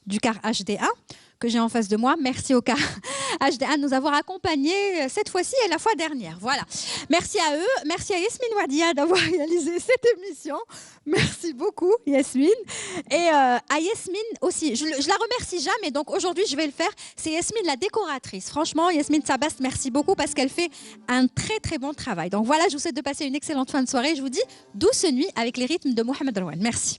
du car HDA que j'ai en face de moi. Merci au car HDA de nous avoir accompagnés cette fois-ci et la fois dernière. Voilà. Merci à eux. Merci à Yasmine Wadia d'avoir réalisé cette émission. Merci beaucoup, Yasmine. Et à Yasmine aussi. Je la remercie jamais, donc aujourd'hui, je vais le faire. C'est Yasmine, la décoratrice. Franchement, Yasmine Sabast, merci beaucoup parce qu'elle fait un très, très bon travail. Donc voilà, je vous souhaite de passer une excellente fin de soirée. Je vous dis douce nuit avec les rythmes de Mohamed Rouane. Merci.